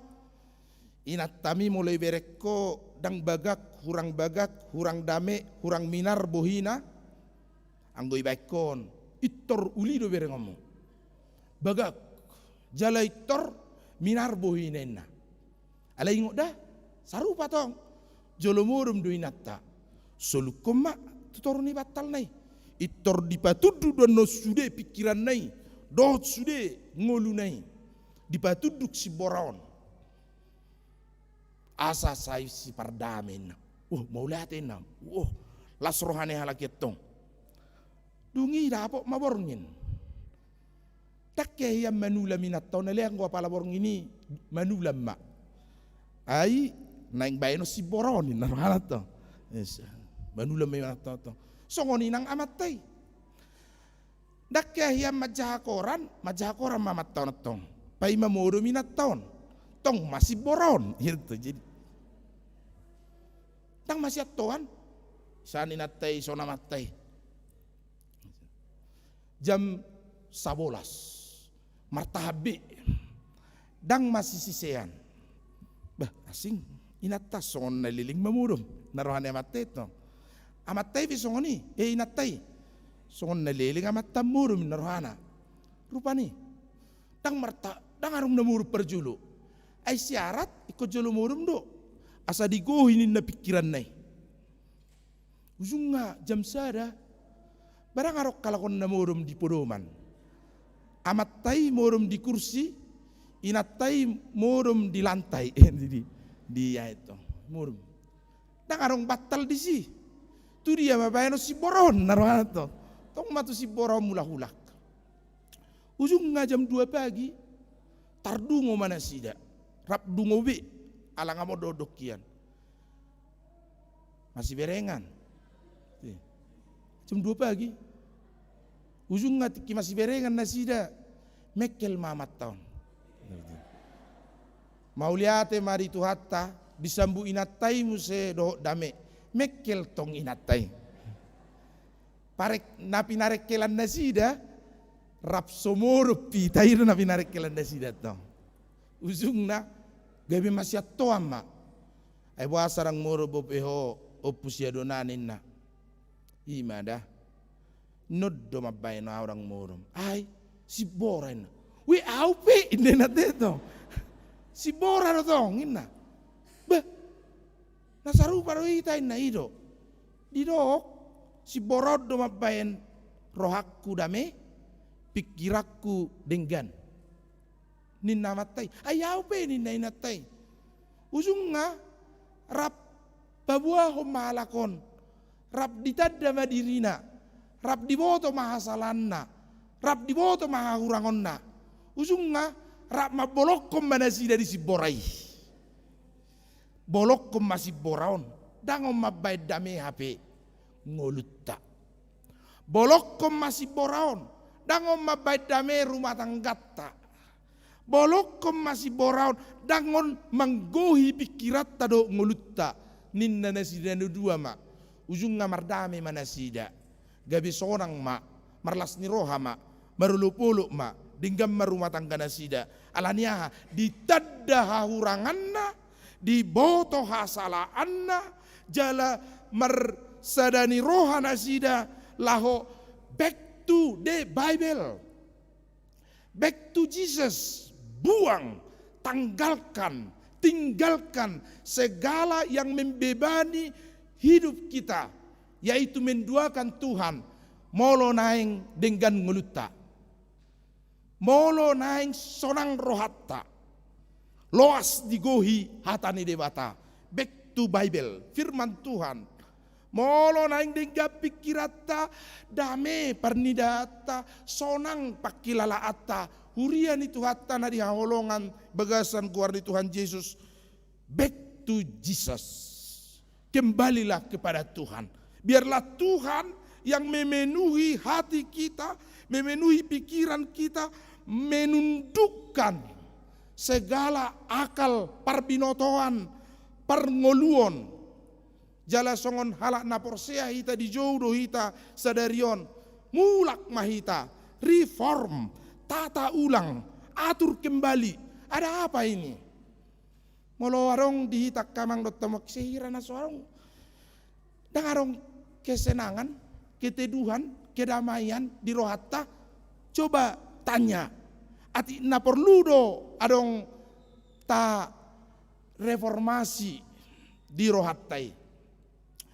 inatami mulai bereko dang bagak, hurang dame, hurang minar bohina, anggoy baikon, itor ulido berengamu, bagak, jala itor minar bohinena, alai ingot dah, sarupa tong, jolomurum doinata, solukoma tutoruni batal nai, itor dipatudu dono sude pikiran nai, dohot sude ngolu nai, dipatuduk si boraon. Asa sai si pardamen. Mau lihatin nam. Las rohani halaketong. Dungi dapo maborngin. Takke yang manula minat tahun leang gua pala borong ini manula mak. Ai naing bayano si boronin naruhalat to. Yes. Manula minat tahun. Songoni nang amatay. Dakke yang majahakoran mamat tahun tong. Pai mamoro minat tahun. Tong masih boron gitu jadi. Tang masih atuan. Sani natai sona matai. Jam 11. Martahabi dang masih sisean bah asing inatas songon naliling mamurum narohan amatte to amatte vi songoni inatai songon naliling amatta murum narohana rupani dang arum namuru perjulu ai syarat iko jolo murum do asa digohinin na pikiran nai ujunga jam sada barang arok kalakon namurum di podoman amatai morum di kursi, inatai morum di lantai, dia itu morum. Nang arong batal di si, tu dia mabayano si boron naruhan to, tong matu si boron mula hulak. Ujung jam 2 pagi, tardungo mana sida, rap dungo be, alang amo dodokian, masih berengan. Jam 2 pagi. Ujung ngatiki masih berengan nasida mekel mamat tahun. Mauliate mari tu hatta disambu inatai muse do dame mekel tong inatai. Parek napi narekelan nasida rap somoro pitai napi narekelan nasida tong. Ujung na gabi masih atoama. Ai wasarang moro bopeho opusia donanin na. Imada. Noddo mabay na orang morum. Ay, si Bora na. We aupe, hindi na dito. Si Bora na tong, ina. Ba, nasarupa ro itain na ido. Didok, si Bora do mabayan rohakku dame, pikirakku denggan. Ninna matay. Ay, aupe, ninna inatay. Ujung nga, rap babuah humalakon. Rap ditadda madirina. Rap diboto mahasalanna, rap diboto mahahurangonna. Ujung nga, rap mabolok kom manasida di si borai. Bolok kom masih boraon, dangom mabay dame hape ngolutta. Bolok kom masih boraon, dangom mabay dame rumah tanggatta. Bolok kom masih boraon, dangon manggohi pikirat tado ngolutta. Ninna nasida no dua ma, ujung nga mardame manasida. Gabi sonang ma, marlas ni roha ma, marulupuluk ma, dinggam marumah tangga nasida. Alaniaha, ditadda hahuranganna, diboto hasalaanna, jala marsadani roha nasida, laho back to the Bible. Back to Jesus, buang, tanggalkan, tinggalkan segala yang membebani hidup kita. Yaitu menduakan Tuhan, molo naing dengan ngelutta, molo naing sonang rohatta, loas digohi hatani dewata, back to Bible, firman Tuhan, molo naing dengan pikirata, dame pernidata, sonang pakilalaata, hurian itu hatta nadi haholongan, bagasan keluar di Tuhan Yesus, back to Jesus, kembalilah kepada Tuhan. Biarlah Tuhan yang memenuhi hati kita, memenuhi pikiran kita, menundukkan segala akal parbinotoan, perngoluan. Jala songon halak naporsea hita di jodoh hita sadarion, mulak mahita, reform, tata ulang, atur kembali. Ada apa ini? Molo warong dihitak kamang dot tamak sehira na sorong. Dangarong kesenangan, keteduhan, kedamaian di rohatta. Coba tanya, ati na perlu do adong ta reformasi di rohattai.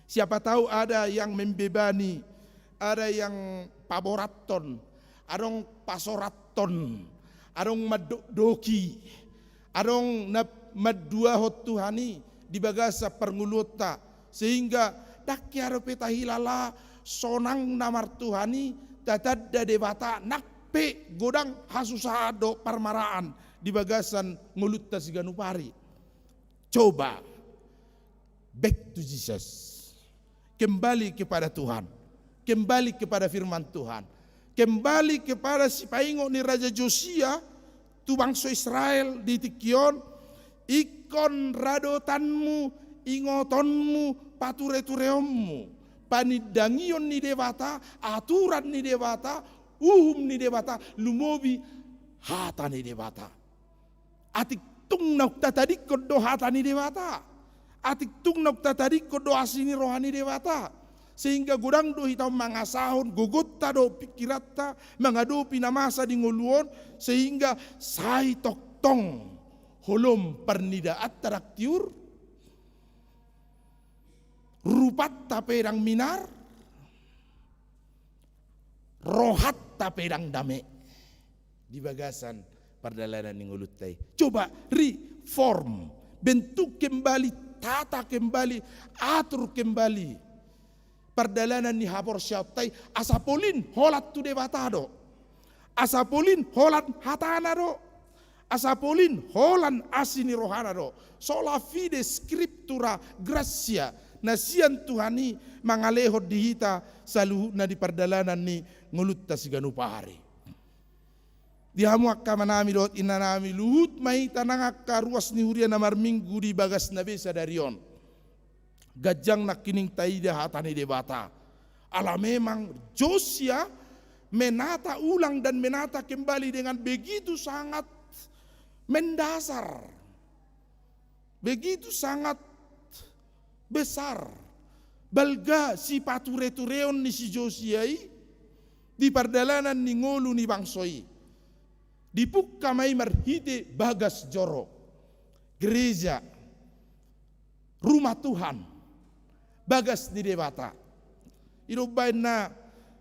Siapa tahu ada yang membebani, ada yang paboraton, adong pasoraton, adong madoki, adong madua hot Tuhani di bagasa pernguluta, sehingga dakyaro petahilala sonang namar Tuhani tatadda dewata nakpe godang hasusado parmaraan di bagasan ngulutta siganupari. Coba back to Jesus, kembali kepada Tuhan, kembali kepada firman Tuhan, kembali kepada si paingo ni Raja Josia tu bangsa Israel di Tikion, ikon radotanmu, ingotonmu, pature-tureommu, panidangion ni dewata, aturan ni dewata, uhum ni dewata, lumobi hata ni dewata. Atik tung nak tadi kodo hata ni dewata, atik tung nak tadi kodo asini rohani dewata. Sehingga gudang do hitam mangasahon gogotta do pikiratta mangadu pinamasa di nguluon sehingga sai toktong holom pernidaat taraktiur rupat tapedang minar rohat tapedang dame di bagasan perdalanan nguluttai. Coba reform, bentuk kembali, tata kembali, atur kembali perdalanan ni hapor syautai. Asapolin holat tu debatado, asapolin holat hatanado, asapolin holan asini rohanado. Sola fide scriptura gracia nasian Tuhani mangaleho dihita saluhu na di perdalanan ni ngulutta siganupari. Dihamu akka manami dot inanami luhut mai tanangakka ruas ni huria namar minggu di bagas nabesa darion. Gajang nak kining taida hatani debata. Ala memang Josia menata ulang dan menata kembali dengan begitu sangat mendasar, begitu sangat besar. Balga si pature-tureon ni si Josiai di perdalanan ni ngolu ni bangsoi. Dipuk kamai marhite bagas joro, gereja, rumah Tuhan, bagas di dewata. Irobain na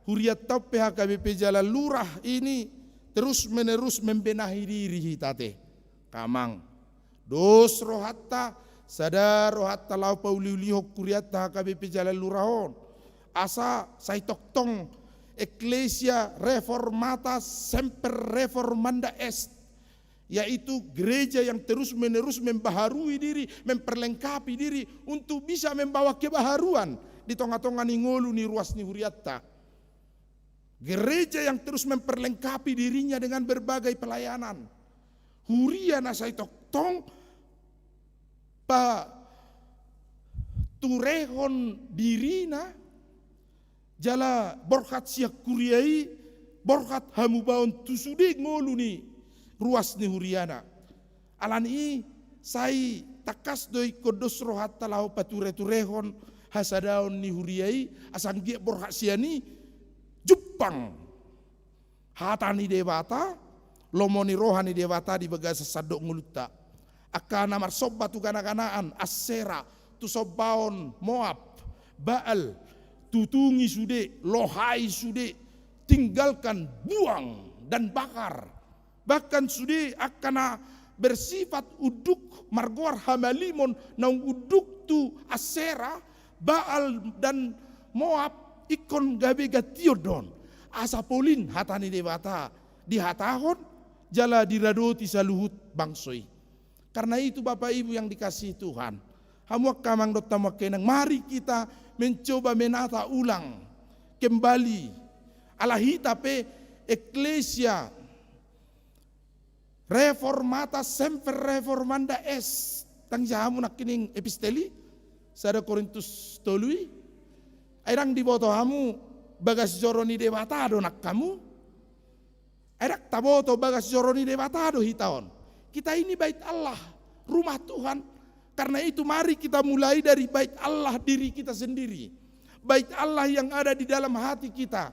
huriat tau PHKBP Jalan Lurah ini terus menerus membenahi diri hitate. Kamang dos rohatta sadar rohatta lau pauliulihok kuriat HKBP Jalan Lurahon. Asa sai toktong Ecclesia Reformata Semper Reformanda Est, yaitu gereja yang terus menerus membaharui diri, memperlengkapi diri untuk bisa membawa kebaharuan di tengah-tengah ni ngolu ni ruas ni huriatta. Gereja yang terus memperlengkapi dirinya dengan berbagai pelayanan. Huria nasai toktong pa turehon dirina jala borkat siak kuriai borkat hamubaon tusude ngolu ni ruas ni huriana. Alani sai takas doi kodos rohat talau pature-turehon hasadaon ni huriai asanggi borkat siani Jepang hatani dewata lomoni rohani dewata di bagasa sadok nguluta akana marsoba tu kana-kanaan Asera tu sobaon Moab Baal tutungi sude lohai sude tinggalkan buang dan bakar. Bahkan sudah akan bersifat uduk margoar hamalimon naung uduk tu Asera, Baal dan Moab ikon gabe gatiodon. Asapolin hatani dewata dihatahon jala diradoti saluhut bangsoi. Karena itu Bapak Ibu yang dikasihi Tuhan, hamuak kamang dot tamuak kenang, mari kita mencoba menata ulang kembali alahita pe Ecclesia Reformata Semper Reformanda Est tang jahamu nak kining episteli sada Korintus tolui airang diboto hamu bagas joroni dewatado nak kamu airak taboto bagas joroni dewatado hitaon. Kita ini bait Allah, rumah Tuhan. Karena itu mari kita mulai dari bait Allah diri kita sendiri. Bait Allah yang ada di dalam hati kita.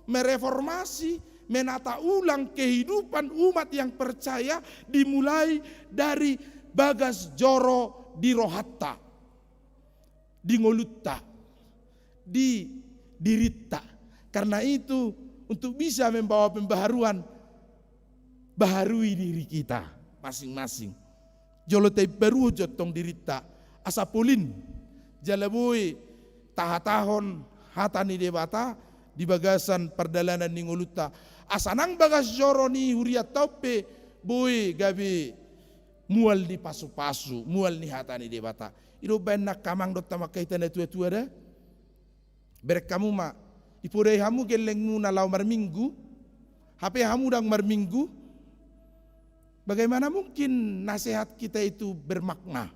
Mereformasi, menata ulang kehidupan umat yang percaya dimulai dari bagas joro di rohatta, di ngolutta, di dirita. Karena itu untuk bisa membawa pembaharuan, baharui diri kita masing-masing. Jolotai baru jotong dirita asapolin jalaboy tahatahon hatani debata di bagasan perdalanan ni nguluta. Asanang bagas joro ni huria tope boy gabi mual di pasu-pasu, mual ni hatani de bata. Iro benak kamang dot tama kaitan na tua-tua dah. Berek kamu ma ipodai hamu gelengmu na lau marminggu, HP hamu dang marminggu. Bagaimana mungkin nasihat kita itu bermakna?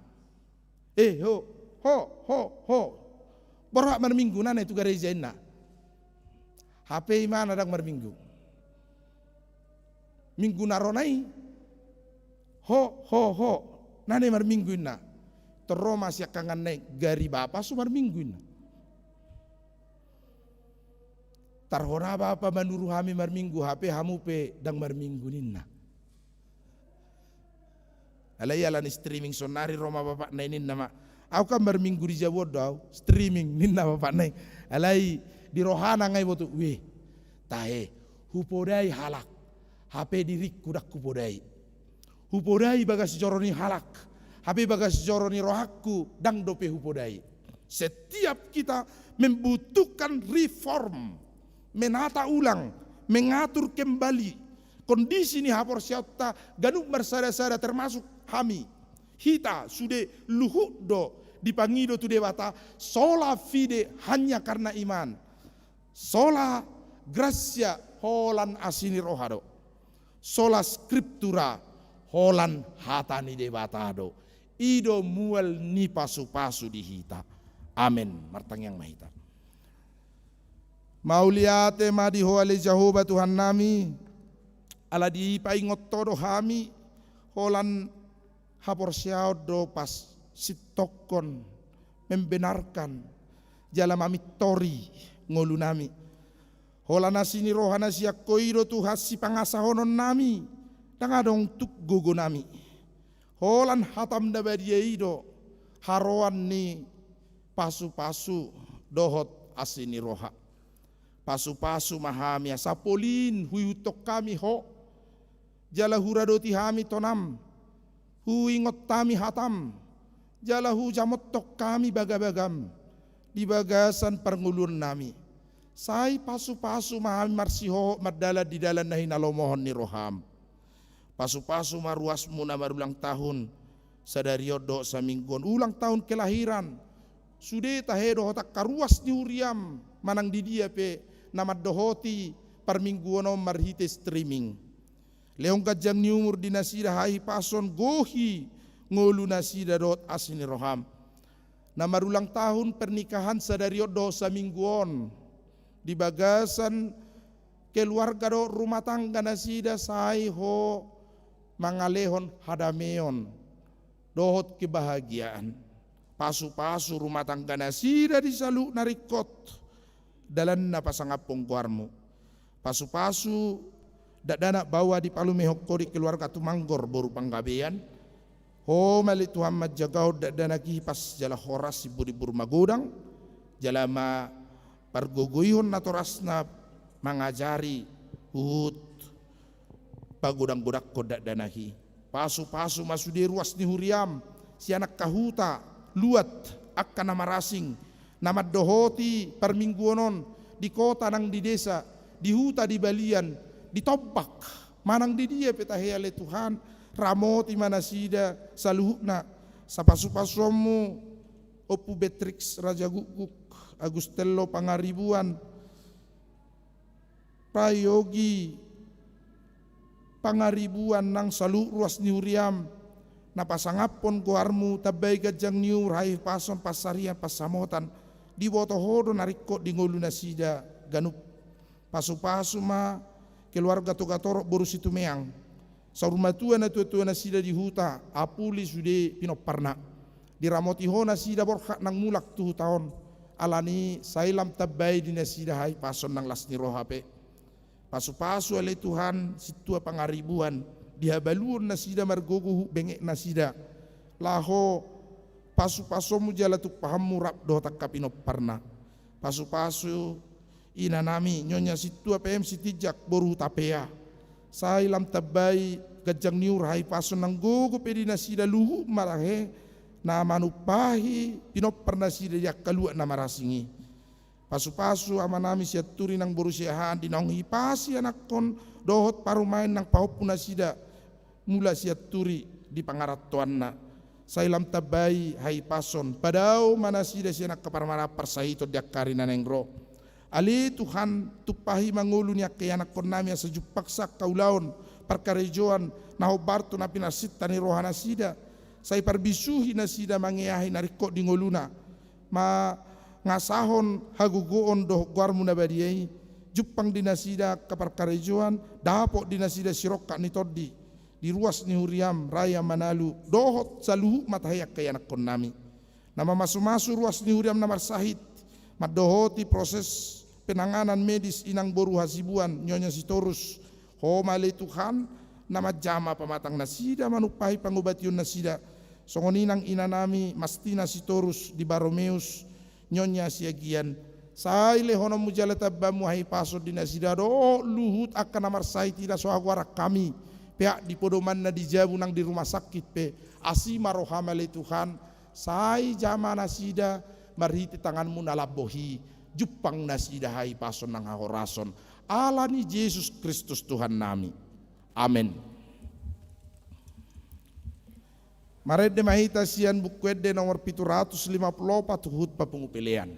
Borak marminggu nana itu gereja ina. HP mana dang marminggu? Minggu naronai. Nane marminggu ina. Terus masih akan naik gari bapa su marminggu ina. Tarhona bapa manuru hami marminggu HP hamu pe dang marminggu nina. Alai alan streaming sonari Roma bapak nai ninna ma. Aku kan berminggu di Jawa dau streaming ninna bapak nai. Alai di rohana ngai botu we. Tahe hupodai halak. HP diriku dak kupodai. Hupodai bagas joroni halak. HP bagas joroni rohakku dang dope hupodai. Setiap kita membutuhkan reform, menata ulang, mengatur kembali kondisi ni hapor siata ganuk bersara-sara termasuk kami hita sudah luhut do dipangido tu dewata sola fide hanya karena iman, sola gracia holan asini rohado, sola scriptura holan hatani dewata do, ido mual ni pasu-pasu di hita. Amin. Martang yang mahita. Mauliate madi hoale Jehovah Tuhan nami, ala di paingot todo hami holan hapor siao do pas sitokon membenarkan jalam amit tori ngolu nami. Holan asini rohana siak koiro tu hasi pangasahonon nami dangadong tuk gogo nami. Holan hatam dabadiaido haroan ni pasu-pasu dohot asini roha. Pasu-pasu mahamia sapolin huyutok kami ho jala huradoti hami tonam huingot tami hatam jala hu jamottok kami bagabagam di bagasan perngulun nami sai pasu-pasu mahami marsiho mardala di dalan nahin alomohon ni roham pasu-pasu maruasmu na marulang tahun sadariodo saminggon ulang tahun kelahiran sude tahedo hotak karuas ni uriam manang di dia pe nama dohoti permingguono marhite streaming. Leong kajang nyumur di nasida hai pason gohi ngolu nasida dot asini roham. Nama ulang tahun pernikahan sadario dosa mingguon di bagasan keluarga do rumah tangga nasida sai ho mangalehon hadameon dohot kebahagiaan. Pasu-pasu rumah tangga nasida disalu narikot dalan na pasangapong kuarmu. Pasu-pasu dadana bawa di palu mehokori keluarga tumanggor boru panggabean. Ho mali Tuhan majagau dadana kipas jala horas si buri-buru magodang. Jala ma pargogoyhon natorasna mangajari uhut pagodang-godak ko dadanahi. Pasu-pasu masudi ruas ni huriam si anak kahuta luat akan nama rasing. Nama dohoti permingguonon di kota nang di desa, di huta di balian, di tombak manang di dia petahele Tuhan ramoti manasida saluhna sapasu-pasumu opu Betrix Raja Guguk Agustello Pangaribuan Prayogi Pangaribuan nang salu ruas niuriam napasangapon kuarmu tabay gajang niur hai pason pasarian pasamotan di botohodo narikko di ngolu nasida ganup pasu-pasu ma keluarga togatorok boru situ meang saruma tua na tua nasida di huta apuli sude pinoparna di ramoti ho nasida borhak nang mulak tuh tahun alani sailam tabay di nasida hai pason nang lasni rohape pasu-pasu ale Tuhan situa pangaribuan dihabaluon nasida margogo bengek nasida laho pasu-pasumu jala tu pahamu rap do tak kapino parna pasu-pasu inanami nyonya situa PM sitijak boru tapea sailam tabai gajang niur hai pasu nang gogo pedina sida luhu marahe na manupahi pino parna sida yak kalua na marasingi Pasu-pasu amanami siat turi nang borusiahaan dinong hipasi anak kon dohot parumain nang paupu nasida mula siat turi di pangarat tuanna. Sailam tabai hai pason padau mana sida si anak kaparmara persahito diakari nanengro. Ali Tuhan tupahi mangulunya ke anak kon nami sejupaksa kaulaon perkarejoan naho barto na pinasit tani rohana sida. Sai parbisuhi nasida mangiahi nariko di ngoluna. Ma ngasahon hagugoon doh guarmu nabadiai jupang dinasida kaparkarejoan dapok dinasida sirokka ni toddi di ruas ni Huriam raya Manalu dohot saluhu matahayak kay anak kon nami nama masu-masu ruas ni Huriam namar sahit madohoti proses penanganan medis inang boru hasibuan nyonya sitorus ho malay Tuhan nama jama pamatang nasida manupahi pangobation nasida songoninang ina nami mastina sitorus di Baromeus nyonya siagian sai lehono mujala tabbamu hai paso dinasida do luhut akan namar sai tidak soagwara kami pihak di podoman na dijabu nang di rumah sakit pe asima rohamale Tuhan sai jama nasida marhiti tanganmu nalabohi jupang nasida hai paso nang hahorason alani Yesus Kristus Tuhan nami amin. Marede mahita sian bukwede nomor 754 hut papungupilian.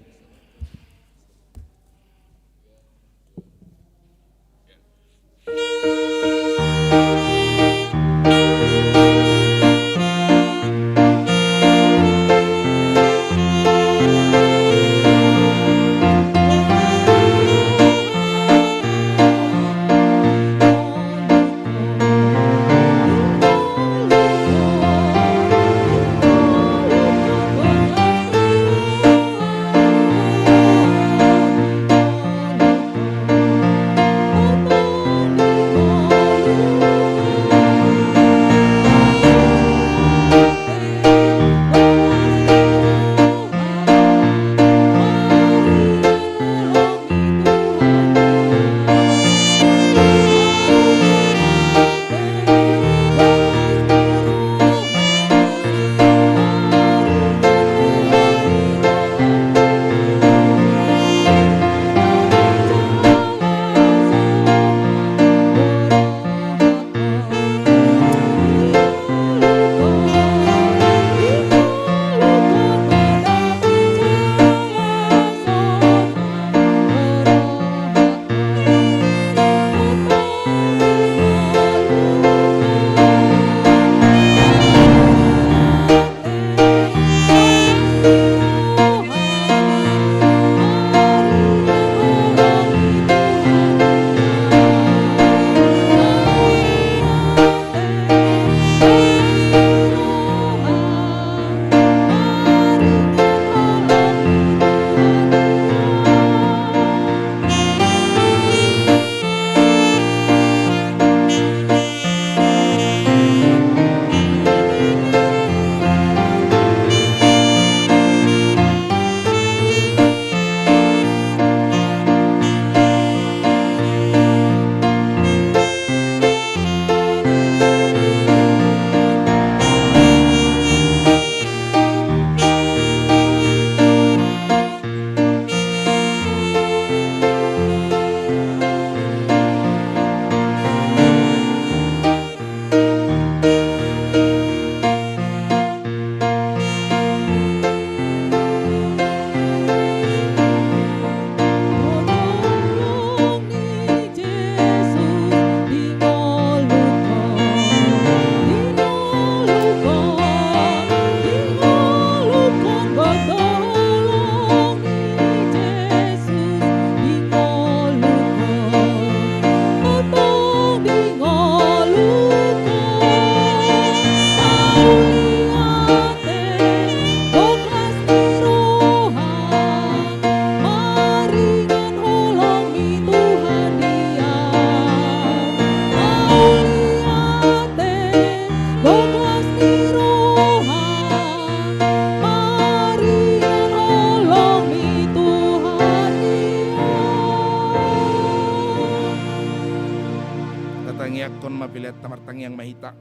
yang mahita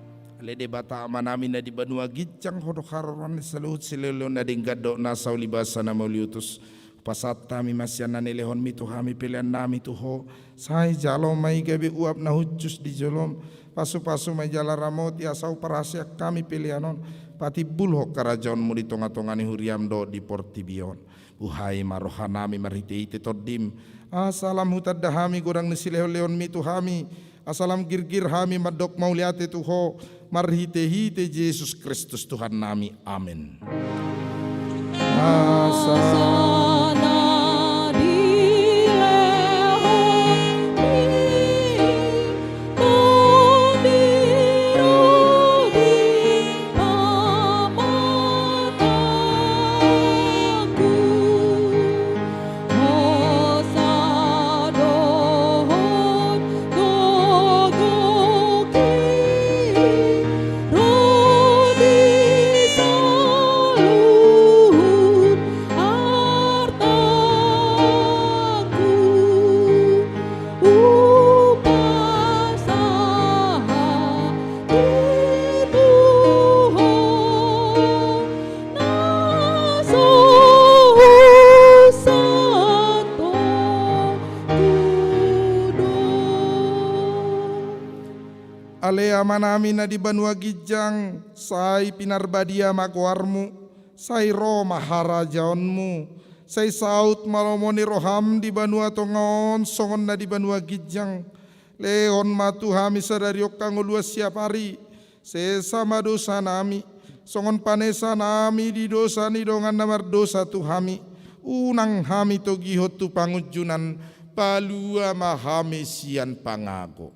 lede bata amanami na di banua gicang hodok haroran saluhut silelo na dinggado na sauli basa na mauliutus Pasat tami masyan nani lehon mi tuhami pilihan nami tuho. Sai jalom mai gabe uap na hucus di jolom. Pasu-pasu mai jala ramoti asau parasya kami pilihanon. Pati bulhok karajaonmu di tonga-tongani huriam do di portibion. Uhai marohanami marhite-hite todim. Asalam hutad dahami gorang nesileho-leon mi tuhami. Asalam girgir hami madok mauliate tuho. Marhite-hite Yesus Kristus Tuhan nami. Amin. Alea manami na di Banua Gijang, sai pinarbadia makuarmu, sai ro maharajaonmu, sai saut malomoni roham di Banua Tongaon, songon na di Banua Gijang, leon matu hami sadari okang luas siap hari, sesama dosa nami, songon panesa nami di dosa ni dongan namar dosa tu hami, unang hami to gihot tu pangujunan, palua mahami sian pangago.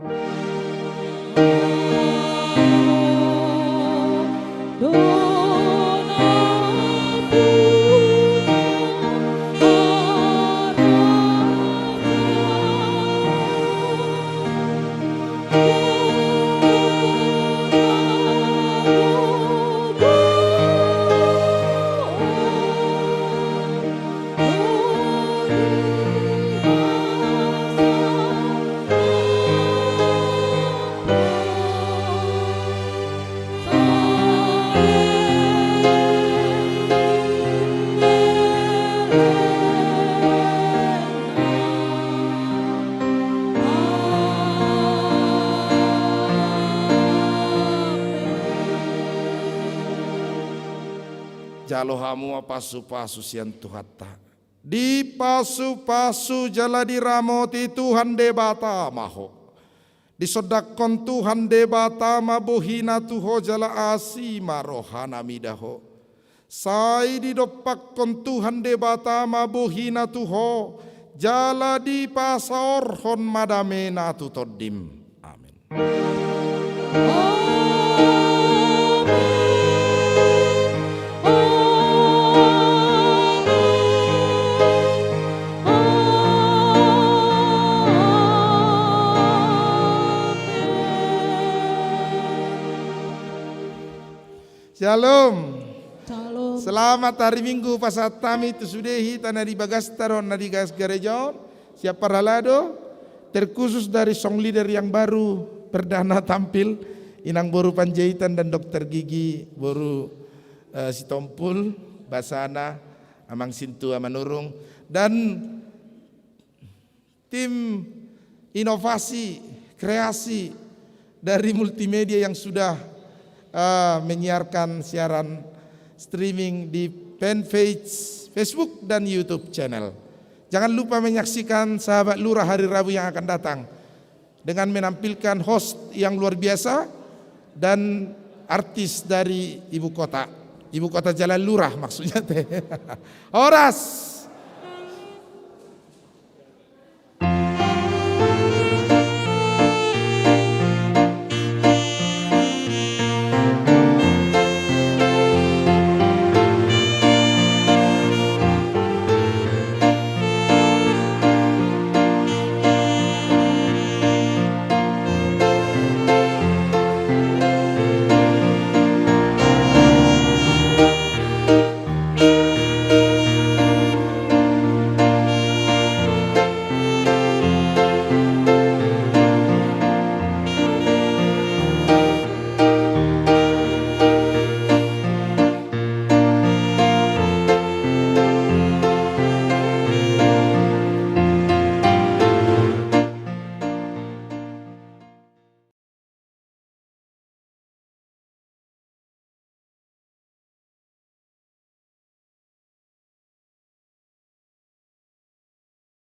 Jalo hamu pasu-pasu sian tuhata. Di pasu-pasu jala diramoti Tuhan debata maho. Di sodakon Tuhan debata mabohina tuho jala asi marohana midaho. Sai di dopak kon Tuhan debata mabohina tuho. Jala di pasor hon madamena tutodim. Amin. Shalom. Shalom. Selamat hari Minggu pasatami tu sudehi tanah di Bagastaron nadi gas gerejaon. Siapa ralado terkhusus dari song leader yang baru perdana tampil Inang Boru Panjaitan dan Dokter Gigi Boru Sitompul Basana Amang Sintu Amanurung dan tim inovasi kreasi dari multimedia yang sudah menyiarkan siaran streaming di fanpage Facebook dan YouTube channel. Jangan lupa menyaksikan Sahabat Lurah hari Rabu yang akan datang dengan menampilkan host yang luar biasa dan artis dari ibu kota Jalan Lurah maksudnya teh. Horas.